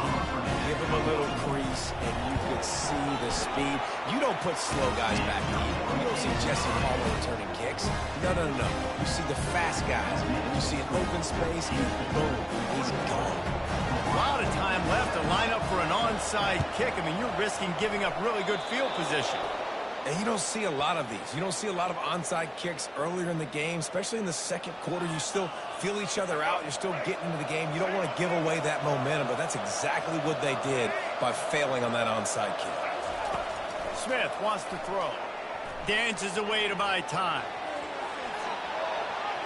give him a little crease, and you could see the speed. You don't put slow guys back in. You don't see Jesse Palmer returning kicks. No. You see the fast guys. You see an open space, and boom, he's gone. A lot of time left to line up for an onside kick. I mean, you're risking giving up really good field position. And you don't see a lot of these. You don't see a lot of onside kicks earlier in the game, especially in the second quarter. You still feel each other out. You're still getting into the game. You don't want to give away that momentum, but that's exactly what they did by failing on that onside kick. Smith wants to throw. Dances away to buy time.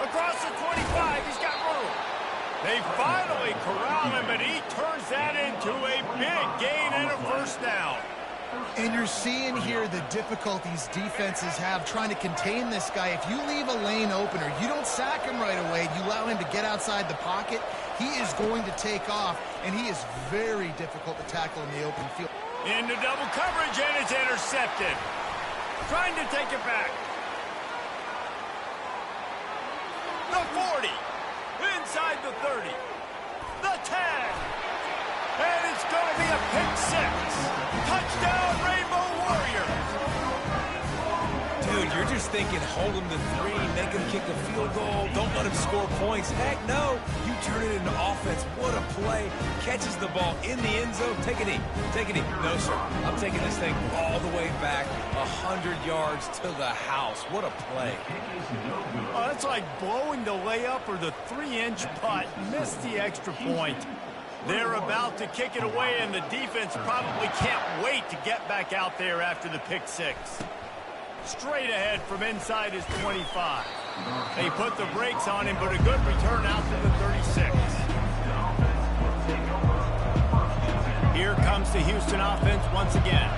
Across the 25, he's got room. They finally corral him, but he turns that into a big gain and a first down. And you're seeing here the difficulties defenses have trying to contain this guy. If you leave a lane open or you don't sack him right away, you allow him to get outside the pocket, he is going to take off, and he is very difficult to tackle in the open field. Into double coverage, and it's intercepted. Trying to take it back. The 40. Inside the 30. The 10. And it's going to be a pick six. Touchdown, Rainbow Warriors. Dude, you're just thinking, hold him to 3, make him kick a field goal, don't let him score points. Heck no, you turn it into offense. What a play. Catches the ball in the end zone. Take a knee. Take a knee. No, sir. I'm taking this thing all the way back 100 yards to the house. What a play. Oh, that's like blowing the layup or the 3-inch putt. Missed the extra point. They're about to kick it away, and the defense probably can't wait to get back out there after the pick six. Straight ahead from inside his 25. They put the brakes on him, but a good return out to the 36. Here comes the Houston offense once again.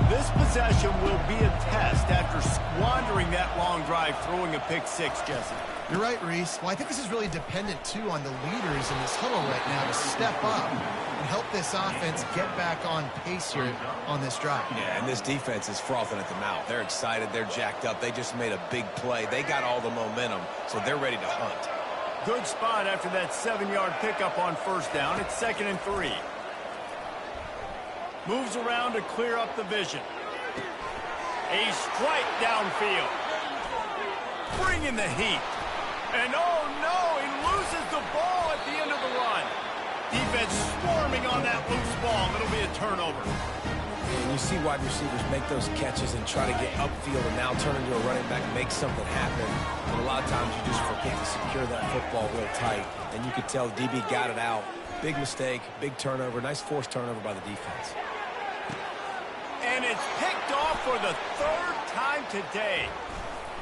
This possession will be a test after squandering that long drive, throwing a pick six, Jesse. You're right, Reese. Well, I think this is really dependent, too, on the leaders in this huddle right now to step up and help this offense get back on pace here on this drive. Yeah, and this defense is frothing at the mouth. They're excited. They're jacked up. They just made a big play. They got all the momentum, so they're ready to hunt. Good spot after that 7-yard pickup on first down. It's 2nd and 3. Moves around to clear up the vision. A strike downfield. Bringing the heat. And oh no, he loses the ball at the end of the run. Defense swarming on that loose ball. It'll be a turnover. And you see wide receivers make those catches and try to get upfield and now turn into a running back, make something happen. And a lot of times you just forget to secure that football real tight. And you could tell DB got it out. Big mistake, big turnover, nice forced turnover by the defense. And it's picked off for the 3rd time today.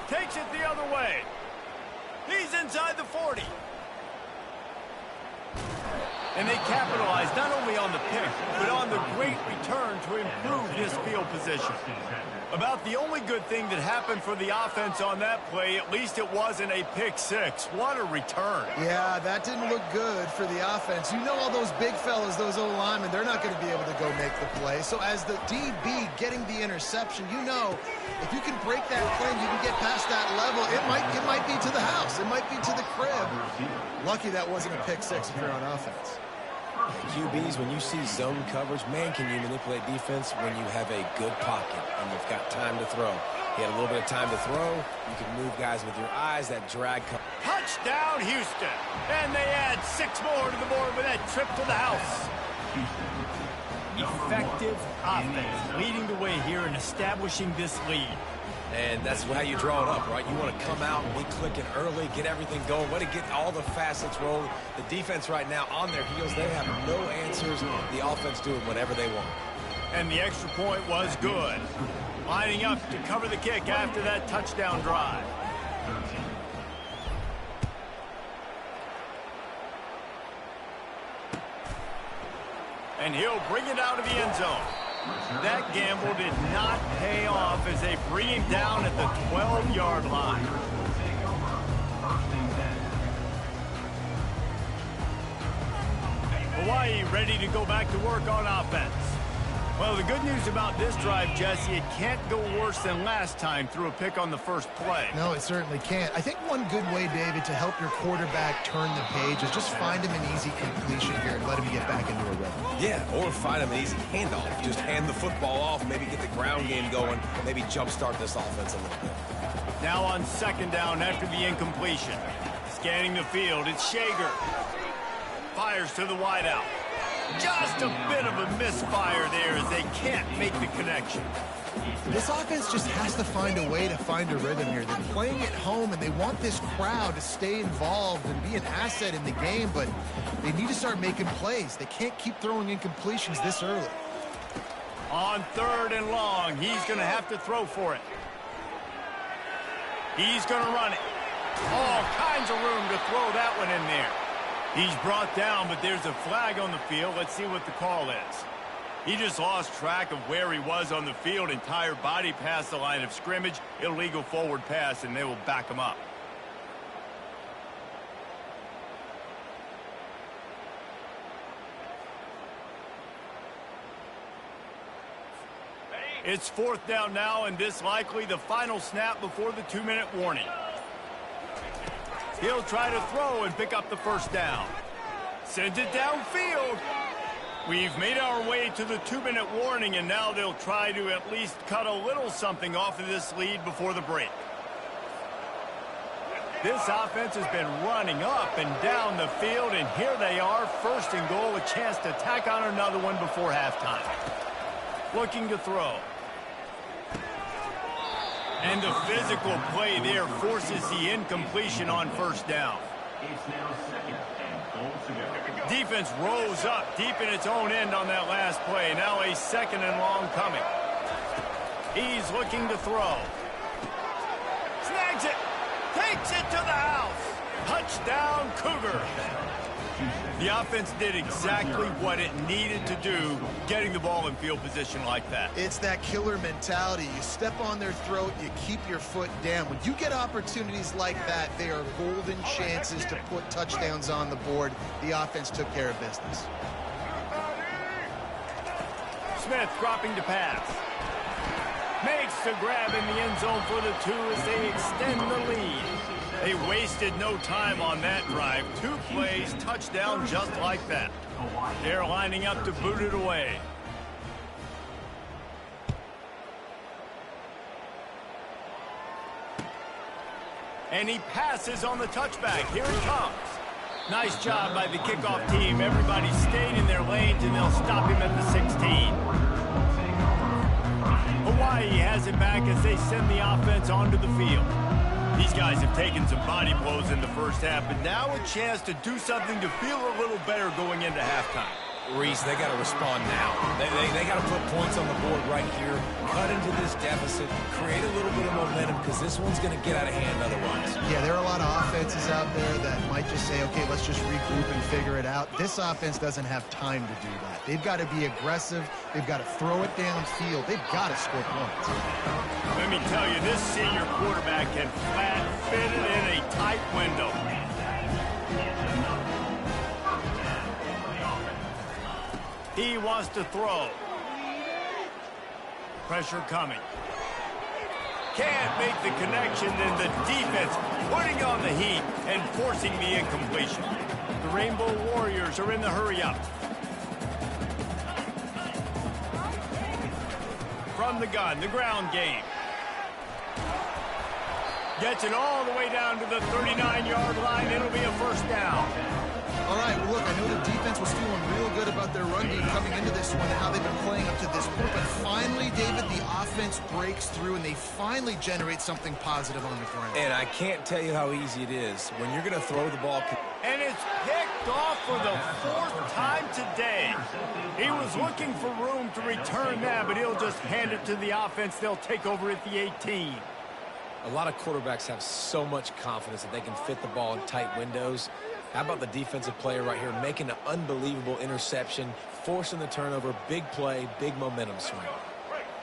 Takes it the other way. He's inside the 40. And they capitalized not only on the pick, but on the great return to improve his field position. About the only good thing that happened for the offense on that play, at least it wasn't a pick six. What a return. Yeah, that didn't look good for the offense. You know all those big fellas, those O-linemen, they're not going to be able to go make the play. So as the DB getting the interception, you know if you can break that play and you can get past that level, it might be to the house. It might be to the crib. Lucky that wasn't a pick six if you're on offense. QBs, when you see zone coverage, man, can you manipulate defense when you have a good pocket and you've got time to throw. He had a little bit of time to throw. You can move guys with your eyes. That drag. Touchdown, Houston. And they add 6 more to the board with that trip to the house. Effective offense leading the way here and establishing this lead. And that's how you draw it up, right? You want to come out and be clicking early, get everything going, let it get all the facets rolling. The defense right now on their heels, they have no answers. The offense doing whatever they want. And the extra point was good. Lining up to cover the kick after that touchdown drive. And he'll bring it out of the end zone. That gamble did not pay off as they bring him down at the 12-yard line. Hawaii ready to go back to work on offense. Well, the good news about this drive, Jesse, it can't go worse than last time through a pick on the first play. No, it certainly can't. I think one good way, David, to help your quarterback turn the page is just find him an easy completion here and let him get back into a rhythm. Yeah, or find him an easy handoff. Just hand the football off, maybe get the ground game going, maybe jumpstart this offense a little bit. Now on second down after the incompletion. Scanning the field, it's Shager. Fires to the wideout. Just a bit of a misfire there as they can't make the connection. This offense just has to find a way to find a rhythm here. They're playing at home, and they want this crowd to stay involved and be an asset in the game, but they need to start making plays. They can't keep throwing incompletions this early. On 3rd and long, he's going to have to throw for it. He's going to run it. All kinds of room to throw that one in there. He's brought down, but there's a flag on the field. Let's see what the call is. He just lost track of where he was on the field. Entire body past the line of scrimmage. Illegal forward pass, and they will back him up. It's 4th down now, and this likely the final snap before the 2-minute warning. He'll try to throw and pick up the first down. Sends it downfield. We've made our way to the 2-minute warning, and now they'll try to at least cut a little something off of this lead before the break. This offense has been running up and down the field, and here they are, 1st and goal, a chance to tack on another one before halftime. Looking to throw. And the physical play there forces the incompletion on 1st down. It's now 2nd and goal to go. Defense rose up deep in its own end on that last play. Now a 2nd and long coming. He's looking to throw. Snags it. Takes it to the house. Touchdown, Cougar. The offense did exactly what it needed to do, getting the ball in field position like that. It's that killer mentality. You step on their throat, you keep your foot down. When you get opportunities like that, they are golden chances to put touchdowns on the board. The offense took care of business. Smith dropping to pass. Makes the grab in the end zone for the 2 as they extend the lead. They wasted no time on that drive. 2 plays, touchdown just like that. They're lining up to boot it away. And he passes on the touchback. Here it comes. Nice job by the kickoff team. Everybody stayed in their lanes, and they'll stop him at the 16. Hawaii has it back as they send the offense onto the field. These guys have taken some body blows in the first half, but now a chance to do something to feel a little better going into halftime. Reese, they got to respond now. They got to put points on the board right here, cut into this deficit, create a little bit of momentum, because this one's going to get out of hand otherwise. Yeah, there are a lot of offenses out there that might just say, okay, let's just regroup and figure it out. This offense doesn't have time to do that. They've got to be aggressive. They've got to throw it downfield. They've got to score points. Let me tell you, this senior quarterback can flat fit it in a tight window. He wants to throw. Pressure coming. Can't make the connection, and the defense putting on the heat and forcing the incompletion. The Rainbow Warriors are in the hurry-up. From the gun, the ground game. Gets it all the way down to the 39-yard line. It'll be a first down. All right, well, look, I know the defense was feeling real good about their run game coming into this one and how they've been playing up to this point. But finally, David, the offense breaks through, and they finally generate something positive on the ground. And I can't tell you how easy it is when you're going to throw the ball. And it's picked off for the 4th time today. He was looking for room to return that, but he'll just hand it to the offense. They'll take over at the 18. A lot of quarterbacks have so much confidence that they can fit the ball in tight windows. How about the defensive player right here making an unbelievable interception, forcing the turnover, big play, big momentum swing.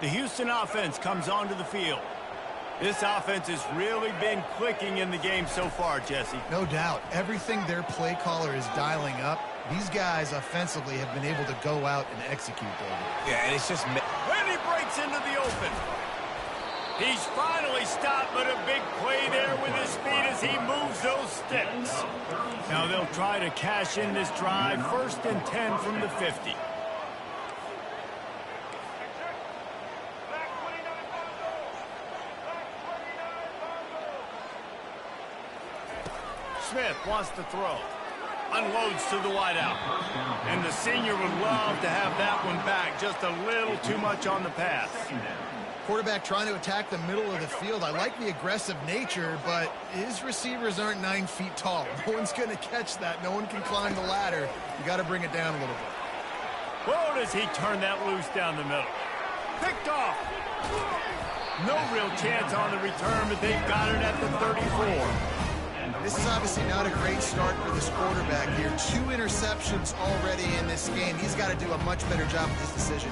The Houston offense comes onto the field. This offense has really been clicking in the game so far, Jesse. No doubt. Everything their play caller is dialing up, these guys offensively have been able to go out and execute, David. Yeah, and it's just... When he breaks into the open. He's finally stopped, but a big play there with his speed as he moves those sticks. Now they'll try to cash in this drive. 1st and 10 from the 50. Smith wants to throw. Unloads to the wideout. And the senior would love to have that one back. Just a little too much on the pass. Quarterback trying to attack the middle of the field. I like the aggressive nature, but his receivers aren't 9 feet tall. No one's going to catch that. No one can climb the ladder. You got to bring it down a little bit. Whoa, does he turn that loose down the middle. Picked off. No real chance on the return, but they've got it at the 34. This is obviously not a great start for this quarterback here. 2 interceptions already in this game. He's got to do a much better job with this decision.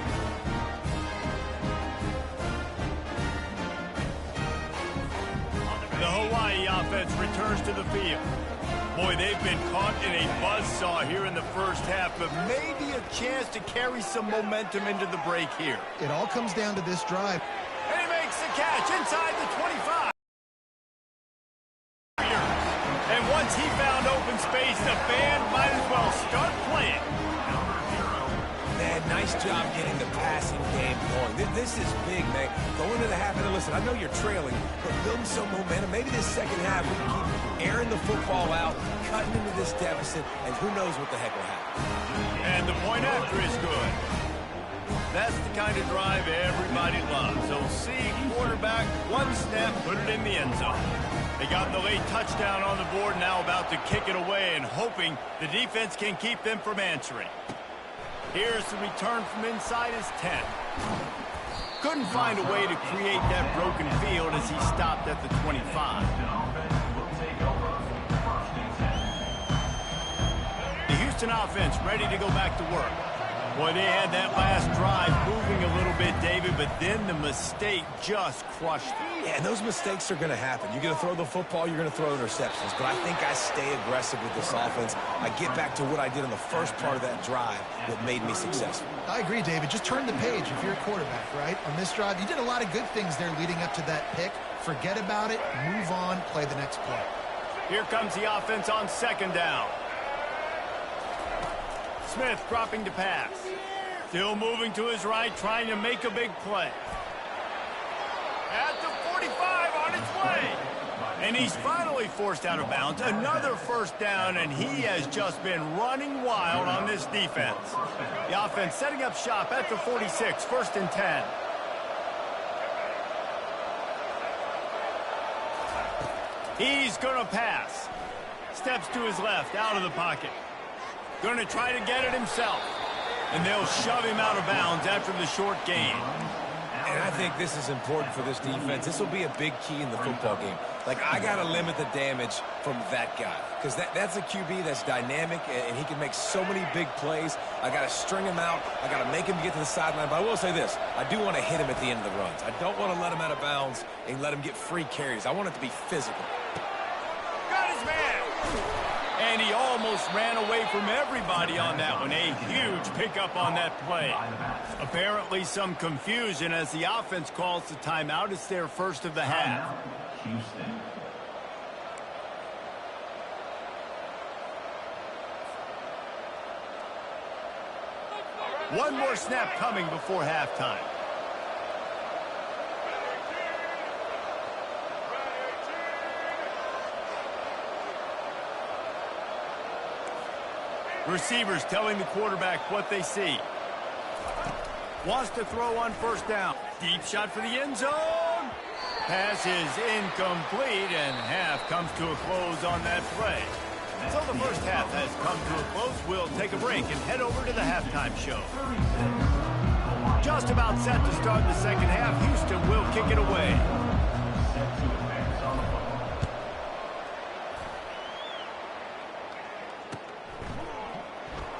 The Hawaii offense returns to the field. Boy, they've been caught in a buzzsaw here in the first half, but maybe a chance to carry some momentum into the break here. It all comes down to this drive. And he makes the catch inside the 25. And once he found open space, the band might as well start playing. Man, nice job getting the passing game going. This is big, man. Going to the half, and listen, I know you're trailing, but building some momentum. Maybe this second half we can keep airing the football out, cutting into this deficit, and who knows what the heck will happen. And the point after is good. That's the kind of drive everybody loves. So see quarterback, one snap, put it in the end zone. They got the late touchdown on the board, now about to kick it away and hoping the defense can keep them from answering. Here's the return from inside his 10. Couldn't find a way to create that broken field as he stopped at the 25. The Houston offense ready to go back to work. Boy, they had that last drive moving a little bit, David, but then the mistake just crushed them. Yeah, and those mistakes are going to happen. You're going to throw the football, you're going to throw interceptions. But I think I stay aggressive with this offense. I get back to what I did in the first part of that drive that made me successful. I agree, David. Just turn the page if you're a quarterback, right? On this drive, you did a lot of good things there leading up to that pick. Forget about it, move on, play the next play. Here comes the offense on 2nd down. Smith dropping to pass. Still moving to his right, trying to make a big play. At the 45 on its way. And he's finally forced out of bounds. Another first down, and he has just been running wild on this defense. The offense setting up shop at the 46, 1st and 10. He's going to pass. Steps to his left, out of the pocket. Going to try to get it himself. And they'll shove him out of bounds after the short gain. And I think this is important for this defense. This will be a big key in the football game. Like, I got to limit the damage from that guy. Because that's a QB that's dynamic, and he can make so many big plays. I got to string him out. I got to make him get to the sideline. But I will say this. I do want to hit him at the end of the runs. I don't want to let him out of bounds and let him get free carries. I want it to be physical. Got his man. And he almost ran away from everybody on that one. A huge pickup on that play. Apparently some confusion as the offense calls the timeout. It's their first of the half. One more snap coming before halftime. Receivers telling the quarterback what they see. Wants to throw on first down. Deep shot for the end zone. Pass is incomplete, and half comes to a close on that play. So the first half has come to a close. We'll take a break and head over to the halftime show. Just about set to start the second half. Houston will kick it away.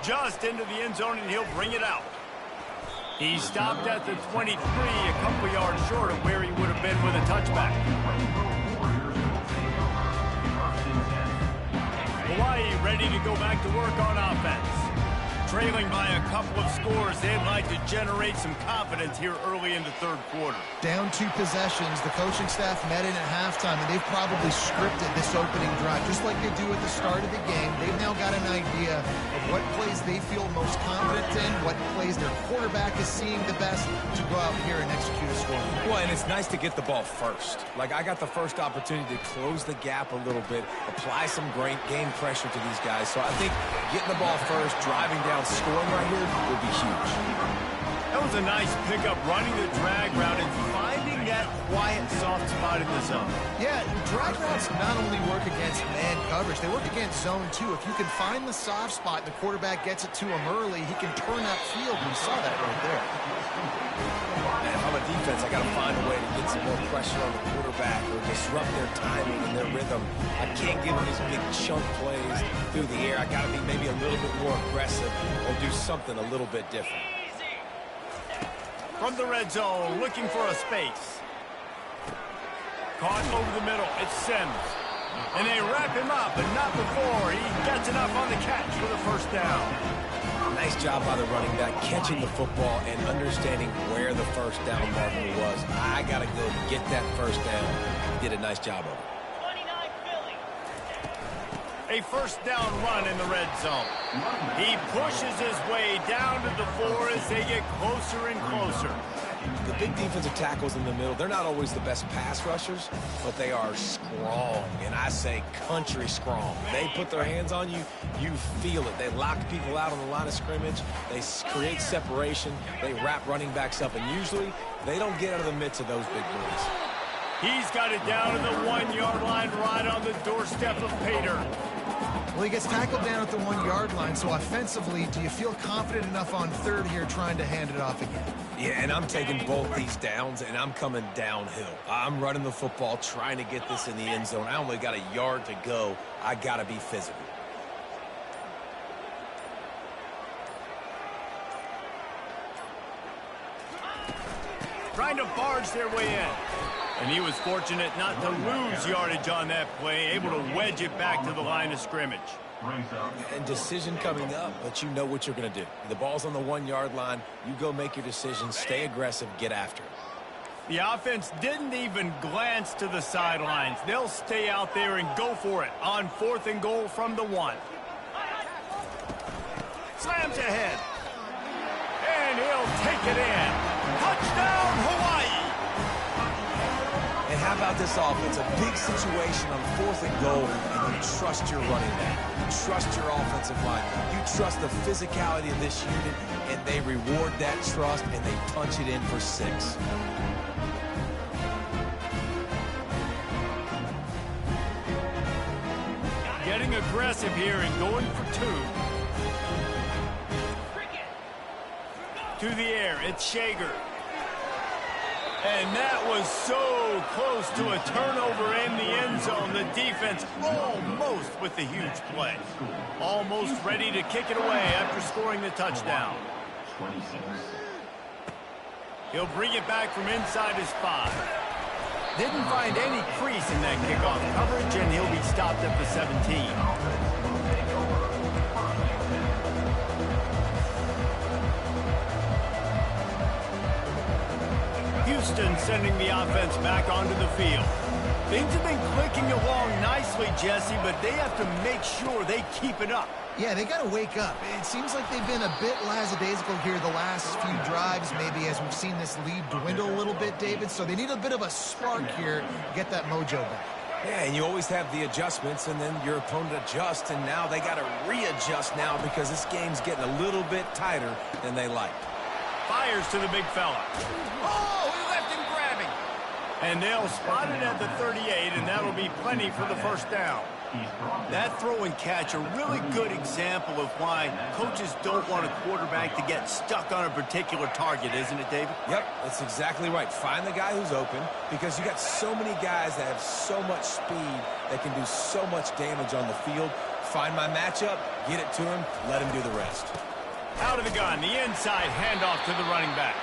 Just into the end zone, and he'll bring it out. He stopped at the 23, a couple yards short of where he would have been with a touchback. Hawaii ready to go back to work on offense. Trailing by a couple of scores, they'd like to generate some confidence here early in the third quarter. Down 2 possessions, the coaching staff met in at halftime, and they've probably scripted this opening drive, just like they do at the start of the game. They've now got an idea of what plays they feel most confident in, what plays their quarterback is seeing the best to go out here and execute a score. Well, and it's nice to get the ball first. Like, I got the first opportunity to close the gap a little bit, apply some great game pressure to these guys. So I think getting the ball first, driving down, scoring right here will be huge. That was a nice pickup, running the drag route and finding that quiet, soft spot in the zone. Yeah, drag routes not only work against man coverage, they work against zone too. If you can find the soft spot and the quarterback gets it to him early, he can turn that field. We saw that right there. And if I'm a defense, I got to find a way to get some more pressure on the quarterback or disrupt their timing and their rhythm. I can't give them these big chunk plays through the air. I got to be maybe a little bit more aggressive or do something a little bit different. From the red zone, looking for a space. Caught over the middle. It's Sims. And they wrap him up, but not before he gets enough on the catch for the first down. Nice job by the running back, catching the football and understanding where the first down marker was. I got to go get that first down. He did a nice job of it. A first down run in the red zone. He pushes his way down to the 4 as they get closer and closer. The big defensive tackles in the middle, they're not always the best pass rushers, but they are strong, and I say country strong. They put their hands on you, you feel it. They lock people out on the line of scrimmage. They create separation. They wrap running backs up, and usually they don't get out of the midst of those big boys. He's got it down to the 1-yard line right on the doorstep of Pater. Well, he gets tackled down at the 1-yard line, so offensively, do you feel confident enough on third here trying to hand it off again? Yeah, and I'm taking both these downs, and I'm coming downhill. I'm running the football, trying to get this in the end zone. I only got a yard to go. I got to be physical. Trying to barge their way in. And he was fortunate not to lose yardage on that play, able to wedge it back to the line of scrimmage. And decision coming up, but you know what you're going to do. The ball's on the 1-yard line. You go make your decision, stay aggressive, get after it. The offense didn't even glance to the sidelines. They'll stay out there and go for it on 4th and goal from the 1. Slams ahead. And he'll take it in. Touchdown, Hawaii! And how about this offense? A big situation on 4th and goal, and you trust your running back. You trust your offensive line. You trust the physicality of this unit, and they reward that trust, and they punch it in for 6. Getting aggressive here and going for 2. To the air, it's Shager. And that was so close to a turnover in the end zone. The defense almost with the huge play. Almost ready to kick it away after scoring the touchdown. He'll bring it back from inside his 5. Didn't find any crease in that kickoff coverage, and he'll be stopped at the 17. Houston sending the offense back onto the field. Things have been clicking along nicely, Jesse, but they have to make sure they keep it up. Yeah, they got to wake up. It seems like they've been a bit lackadaisical here the last few drives, maybe, as we've seen this lead dwindle a little bit, David. So they need a bit of a spark here to get that mojo back. Yeah, and you always have the adjustments, and then your opponent adjusts, and now they got to readjust now because this game's getting a little bit tighter than they like. Fires to the big fella. Oh, he left him grabbing. And they'll spot it at the 38, and that'll be plenty for the first down. That throw and catch a really good example of why coaches don't want a quarterback to get stuck on a particular target, isn't it, David? Yep, that's exactly right. Find the guy who's open because you got so many guys that have so much speed that can do so much damage on the field. Find my matchup, get it to him, let him do the rest. Out of the gun, the inside handoff to the running back.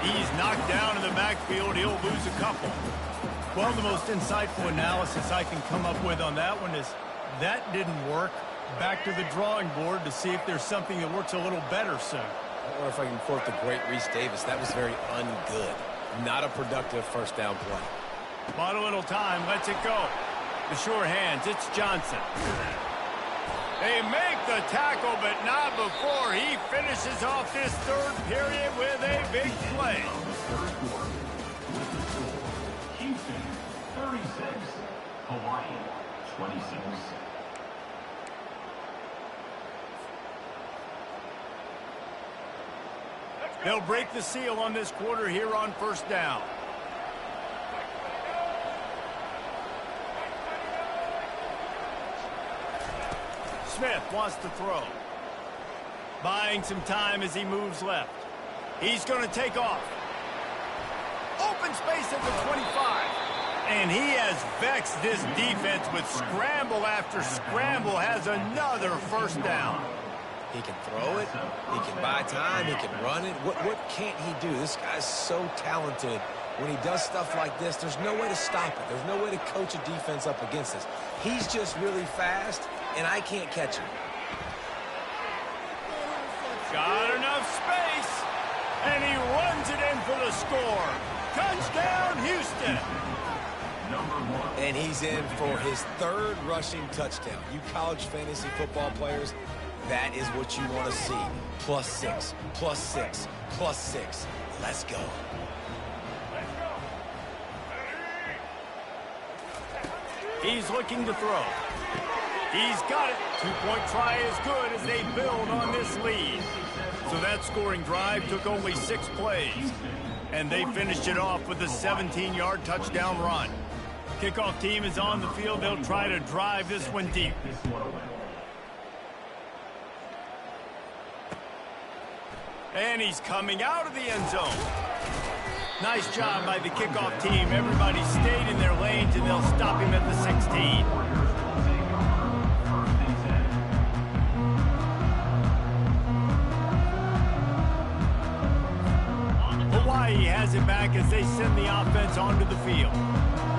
He's knocked down in the backfield. He'll lose a couple. Well, the most insightful analysis I can come up with on that one is that didn't work. Back to the drawing board to see if there's something that works a little better soon. Or if I can quote the great Reese Davis, that was very ungood. Not a productive first down play. Bought a little time, lets it go. The sure hands, it's Johnson. They make the tackle, but not before he finishes off this third period with a big play. Houston, 36. Hawaii, 26. They'll break the seal on this quarter here on first down. Smith wants to throw. Buying some time as he moves left. He's going to take off. Open space at the 25. And he has vexed this defense with scramble after scramble, has another first down. He can throw it, he can buy time, he can run it. What can't he do? This guy's so talented. When he does stuff like this, there's no way to stop it. There's no way to coach a defense up against this. He's just really fast, and I can't catch him. Got enough space, and he runs it in for the score. Touchdown, Houston. And he's in for his third rushing touchdown. You college fantasy football players, that is what you want to see. +6, +6, +6. Let's go. He's looking to throw. He's got it. Two-point try is good as they build on this lead. So that scoring drive took only 6 plays. And they finished it off with a 17-yard touchdown run. Kickoff team is on the field. They'll try to drive this one deep. And he's coming out of the end zone. Nice job by the kickoff team. Everybody stayed in their lanes, and they'll stop him at the 16. Hawaii has it back as they send the offense onto the field.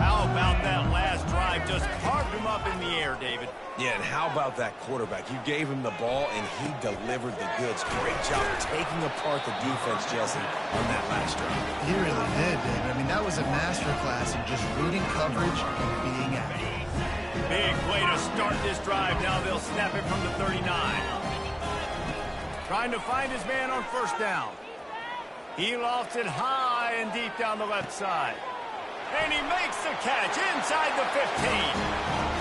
How about that last drive? Just carved him up in the air, David. Yeah, and how about that quarterback? You gave him the ball, and he delivered the goods. Great job taking apart the defense, Jesse, on that last drive. He really did, David. I mean, that was a masterclass in just reading coverage and being accurate. Big play to start this drive. Now they'll snap it from the 39. Trying to find his man on first down. He lofts it high and deep down the left side. And he makes the catch inside the 15.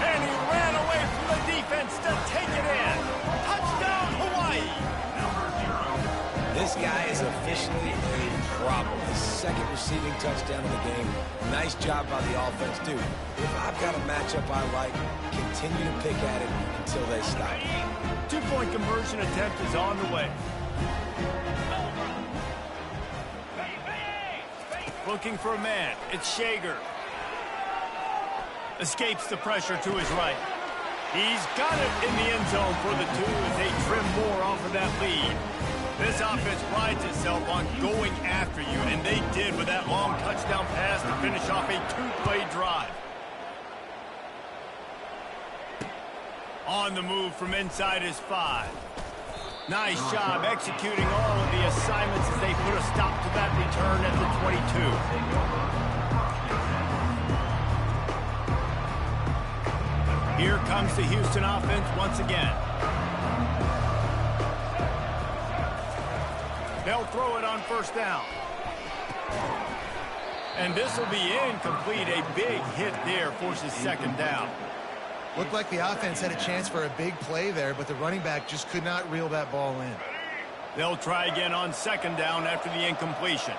And he ran away from the defense to take it in. Touchdown, Hawaii. This guy is officially a problem. His second receiving touchdown of the game. Nice job by the offense, too. If I've got a matchup I like, continue to pick at it until they stop. Two-point conversion attempt is on the way. Looking for a man. It's Shager. Escapes the pressure to his right. He's got it in the end zone for the 2 as they trim more off of that lead. This offense prides itself on going after you, and they did with that long touchdown pass to finish off a 2-play drive. On the move from inside his 5. Nice job executing all of the assignments as they put a stop to that return at the 22. Here comes the Houston offense once again. They'll throw it on first down. And this will be incomplete. A big hit there forces second down. Looked like the offense had a chance for a big play there, but the running back just could not reel that ball in. They'll try again on second down after the incompletion.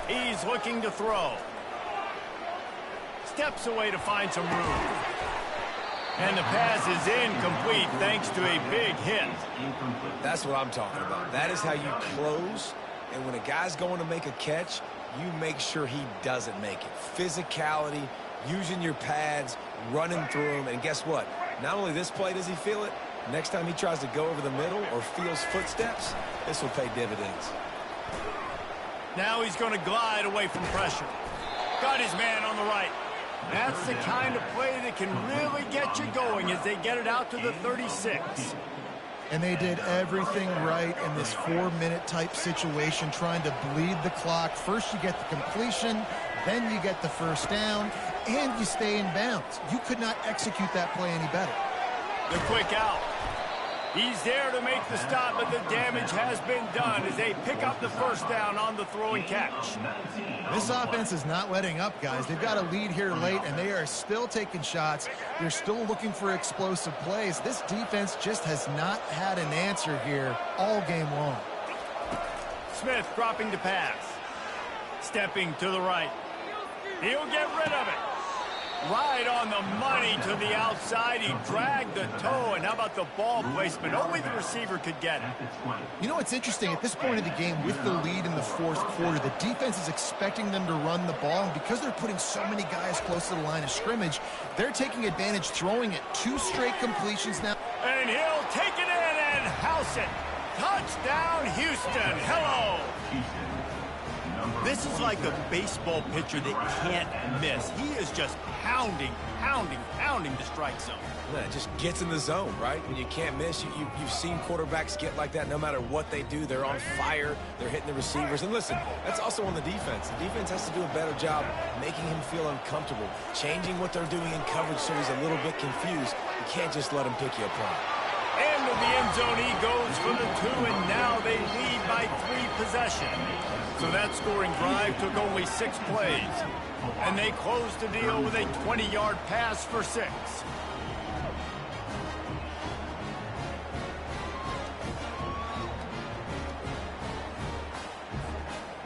He's looking to throw. Steps away to find some room. And the pass is incomplete thanks to a big hit. That's what I'm talking about. That is how you close. And when a guy's going to make a catch, you make sure he doesn't make it. Physicality, using your pads, running through them. And guess what? Not only this play does he feel it, next time he tries to go over the middle or feels footsteps, this will pay dividends. Now he's going to glide away from pressure. Got his man on the right. That's the kind of play that can really get you going as they get it out to the 36. And they did everything right in this 4-minute type situation, trying to bleed the clock. First you get the completion, then you get the first down, and you stay in bounds. You could not execute that play any better. The quick out. He's there to make the stop, but the damage has been done as they pick up the first down on the throw and catch. This offense is not letting up, guys. They've got a lead here late, and they are still taking shots. They're still looking for explosive plays. This defense just has not had an answer here all game long. Smith dropping to pass. Stepping to the right. He'll get rid of it. Right on the money to the outside. He dragged the toe, and how about the ball placement? Only the receiver could get it. You know, it's interesting. At this point of the game, with the lead in the fourth quarter, the defense is expecting them to run the ball, and because they're putting so many guys close to the line of scrimmage, they're taking advantage, throwing it. 2 straight completions now. And he'll take it in and house it. Touchdown, Houston. Hello. This is like a baseball pitcher that can't miss. He is just pounding the strike zone. Yeah, it just gets in the zone, right? When you can't miss, you've seen quarterbacks get like that no matter what they do. They're on fire. They're hitting the receivers. And listen, that's also on the defense. The defense has to do a better job making him feel uncomfortable, changing what they're doing in coverage so he's a little bit confused. You can't just let him pick you apart. Into the end zone he goes for the 2, and now they lead by 3 possessions. So that scoring drive took only 6 plays. And they closed the deal with a 20-yard pass for 6.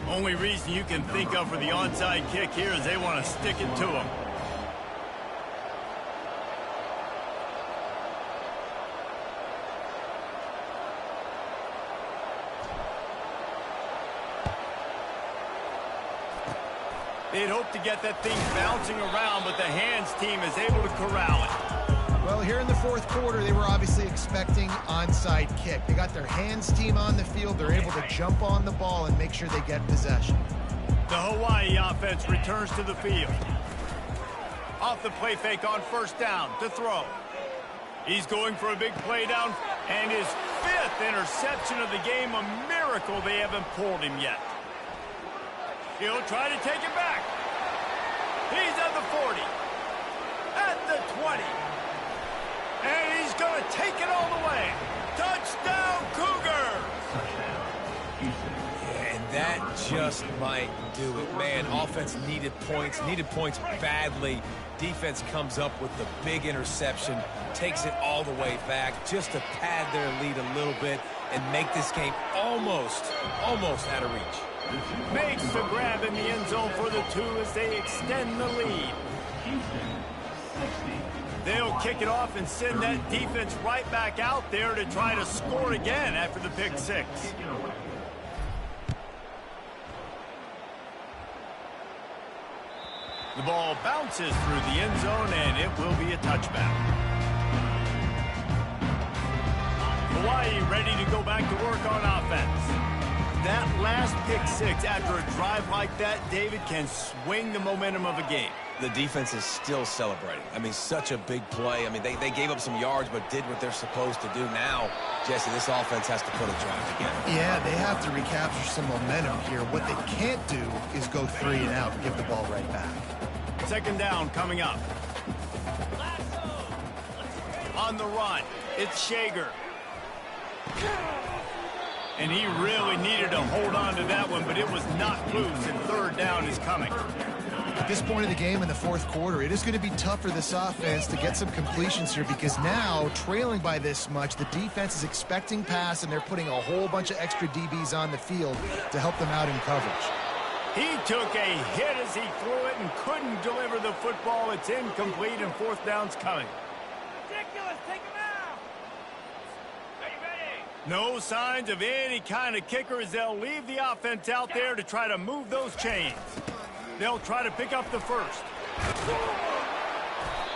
Only reason you can think of for the onside kick here is they want to stick it to him. They'd hope to get that thing bouncing around, but the hands team is able to corral it. Well, here in the fourth quarter, they were obviously expecting onside kick. They got their hands team on the field. They're able to jump on the ball and make sure they get possession. The Hawaii offense returns to the field. Off the play fake on first down to throw. He's going for a big play down, and his 5th interception of the game. A miracle they haven't pulled him yet. He'll try to take it back. He's at the 40. At the 20. And he's going to take it all the way. Touchdown, Cougars! And that just might do it. Man, offense needed points badly. Defense comes up with the big interception, takes it all the way back just to pad their lead a little bit and make this game almost out of reach. Makes the grab in the end zone for the 2 as they extend the lead. They'll kick it off and send that defense right back out there to try to score again after the pick 6. The ball bounces through the end zone, and it will be a touchback. Hawaii ready to go back to work on offense. That last pick 6 after a drive like that, David, can swing the momentum of a game. The defense is still celebrating. I mean, such a big play. I mean, they gave up some yards but did what they're supposed to do. Now, Jesse, this offense has to put a drive together. Yeah, they have to recapture some momentum here. What they can't do is go 3 and out and give the ball right back. Second down coming up. On the run, it's Shager. And he really needed to hold on to that one, but it was not loose, and third down is coming. At this point of the game in the fourth quarter, it is going to be tough for this offense to get some completions here because now, trailing by this much, the defense is expecting pass, and they're putting a whole bunch of extra DBs on the field to help them out in coverage. He took a hit as he threw it and couldn't deliver the football. It's incomplete, and fourth down's coming. Ridiculous. Take him out. Ready. No signs of any kind of kicker as they'll leave the offense out there to try to move those chains. They'll try to pick up the first.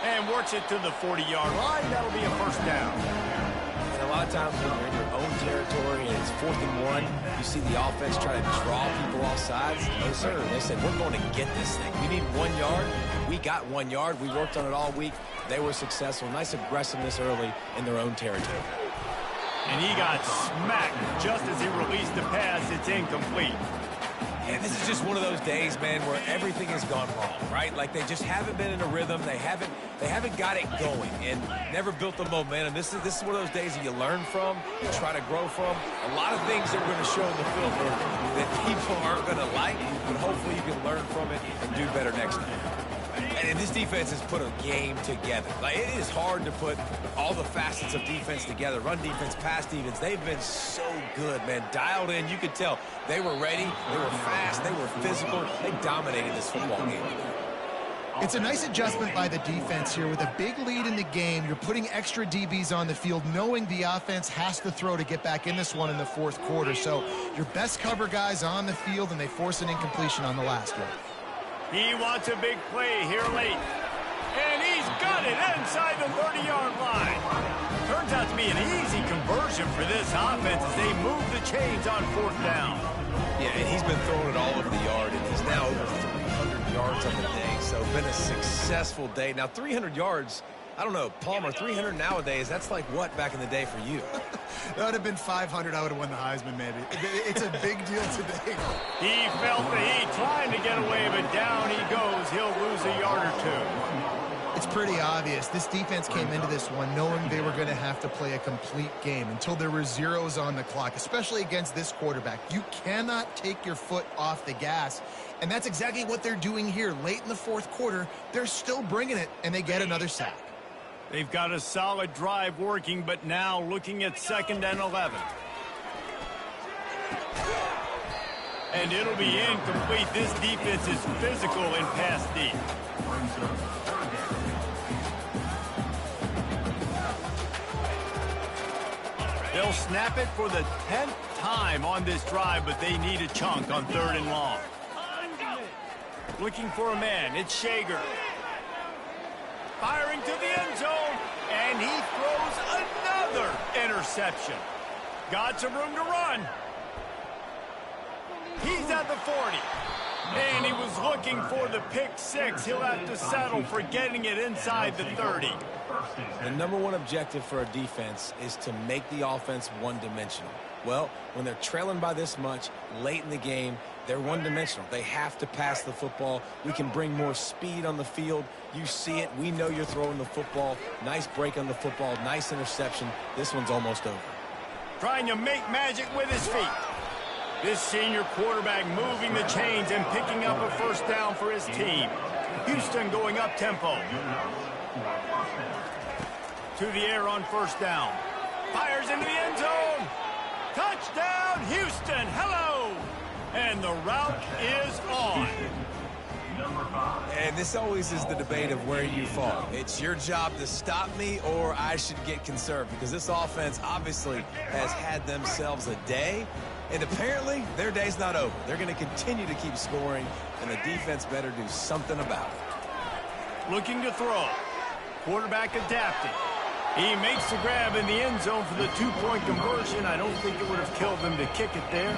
And works it to the 40-yard line. That'll be a first down. And a lot of times when you're in your own territory and it's 4th and 1, you see the offense try to draw people off sides. No, sir. They said, we're going to get this thing. We need 1 yard. We got 1 yard. We worked on it all week. They were successful. Nice aggressiveness early in their own territory. And he got smacked just as he released the pass. It's incomplete. Yeah, this is just one of those days, man, where everything has gone wrong, right? Like they just haven't been in a rhythm. They haven't got it going and never built the momentum. This is one of those days that you learn from, you try to grow from. A lot of things that we're going to show in the film that people aren't going to like, but hopefully you can learn from it and do better next time. And this defense has put a game together. Like, it is hard to put all the facets of defense together. Run defense, pass defense. They've been so good, man. Dialed in. You could tell they were ready. They were fast. They were physical. They dominated this football game. It's a nice adjustment by the defense here. With a big lead in the game, you're putting extra DBs on the field, knowing the offense has to throw to get back in this one in the fourth quarter. So your best cover guys on the field, and they force an incompletion on the last one. He wants a big play here late. And he's got it inside the 30-yard line. Turns out to be an easy conversion for this offense as they move the chains on fourth down. Yeah, and he's been throwing it all over the yard, and he's now over 300 yards on the day. So been a successful day. Now, 300 yards, I don't know, Palmer, 300 nowadays, that's like what back in the day for you? That would have been 500. I would have won the Heisman, maybe. It's a big deal today. He felt the heat, trying to get away, but down he goes. He'll lose a yard or two. It's pretty obvious. This defense came into this one knowing they were going to have to play a complete game until there were zeros on the clock, especially against this quarterback. You cannot take your foot off the gas, and that's exactly what they're doing here. Late in the fourth quarter, they're still bringing it, and they get another sack. They've got a solid drive working, but now looking at 2nd and 11. And it'll be incomplete. This defense is physical in pass deep. They'll snap it for the 10th time on this drive, but they need a chunk on 3rd and long. Looking for a man. It's Shager. Firing to the end zone, and he throws another interception. Got some room to run. He's at the 40, and he was looking for the pick six. He'll have to settle for getting it inside the 30. The number one objective for a defense is to make the offense one-dimensional. Well, when they're trailing by this much late in the game, they're one-dimensional. They have to pass the football. We can bring more speed on the field. You see it. We know you're throwing the football. Nice break on the football. Nice interception. This one's almost over. Trying to make magic with his feet. This senior quarterback moving the chains and picking up a first down for his team. Houston going up tempo. To the air on first down. Fires into the end zone. Touchdown, Houston. Hello. And the route is on. And this always is the debate of where you fall. It's your job to stop me, or I should get conserved, because this offense obviously has had themselves a day, and apparently their day's not over. They're going to continue to keep scoring, and the defense better do something about it. Looking to throw. Quarterback adapting. He makes the grab in the end zone for the two-point conversion. I don't think it would have killed them to kick it there.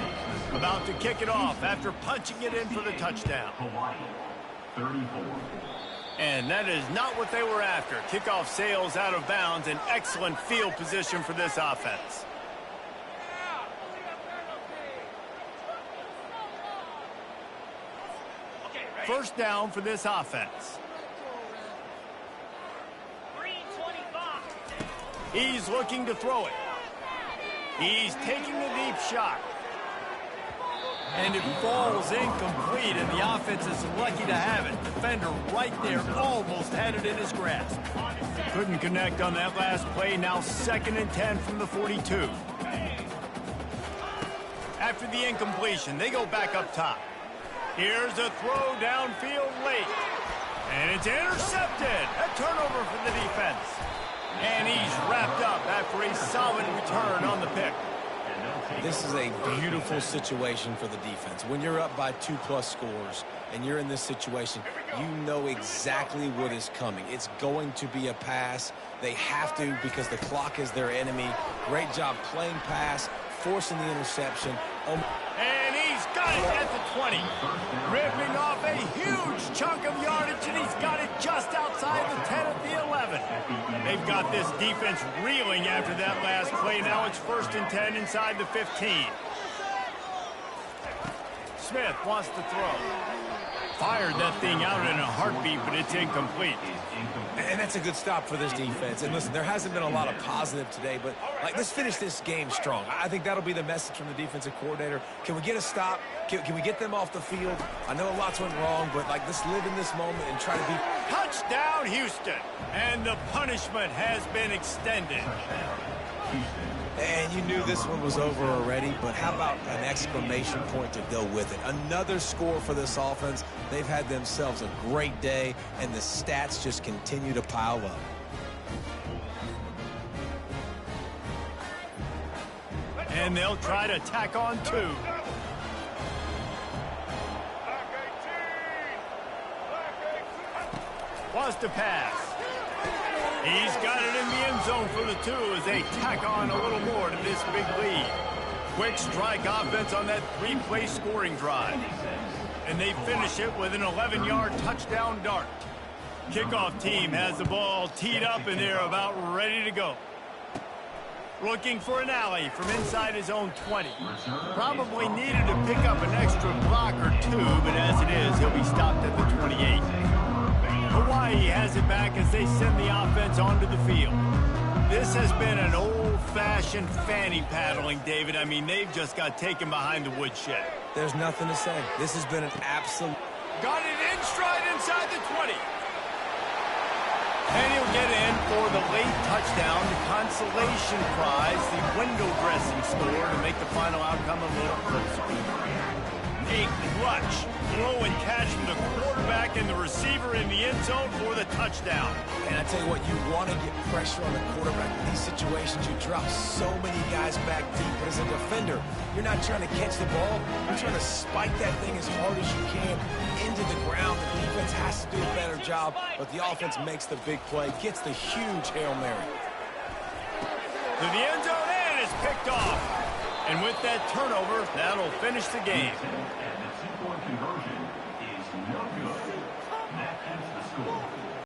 About to kick it off after punching it in for the touchdown. And that is not what they were after. Kickoff sails out of bounds. An excellent field position for this offense. First down for this offense. He's looking to throw it. He's taking a deep shot. And it falls incomplete, and the offense is lucky to have it. Defender right there almost had it in his grasp. Couldn't connect on that last play. Now 2nd and 10 from the 42. After the incompletion, they go back up top. Here's a throw downfield late. And it's intercepted. A turnover for the defense. And he's wrapped up after a solid return on the pick. This is a beautiful situation for the defense. When you're up by 2+ scores and you're in this situation, you know exactly what is coming. It's going to be a pass. They have to because the clock is their enemy. Great job playing pass, forcing the interception. And he's got it at the 20. Ripping off a huge chunk of yardage, and he's got it just outside the 10 at the 11. They've got this defense reeling after that last play. Now it's 1st and 10 inside the 15. Smith wants to throw. Fired that thing out in a heartbeat, but it's incomplete. And that's a good stop for this defense. And listen, there hasn't been a lot of positive today, but let's finish this game strong. I think that'll be the message from the defensive coordinator. Can we get a stop? Can we get them off the field? I know lots went wrong, but let's live in this moment and try to be... Touchdown, Houston! And the punishment has been extended. And you knew this one was over already, but how about an exclamation point to go with it? Another score for this offense. They've had themselves a great day, and the stats just continue to pile up. And they'll try to tack on 2. Wants to pass. He's got it in the end zone for the 2 as they tack on a little more to this big lead. Quick strike offense on that 3-play scoring drive. And they finish it with an 11-yard touchdown dart. Kickoff team has the ball teed up, and they're about ready to go. Looking for an alley from inside his own 20. Probably needed to pick up an extra block or 2, but as it is, he'll be stopped at the 28. Hawaii has it back as they send the offense onto the field. This has been an old-fashioned fanny paddling, David. I mean, they've just got taken behind the woodshed. There's nothing to say. This has been an absolute... Got it in stride inside the 20. And he'll get in for the late touchdown, the consolation prize, the window dressing score to make the final outcome a little closer. A clutch throw and catch from the quarterback and the receiver in the end zone for the touchdown. And I tell you what, you want to get pressure on the quarterback. In these situations, you drop so many guys back deep. But as a defender, you're not trying to catch the ball. You're trying to spike that thing as hard as you can into the ground. The defense has to do a better job, but the offense makes the big play, gets the huge Hail Mary. To the end zone, and it's picked off. And with that turnover, that'll finish the game. And the 2-point conversion is no good. That ends the score.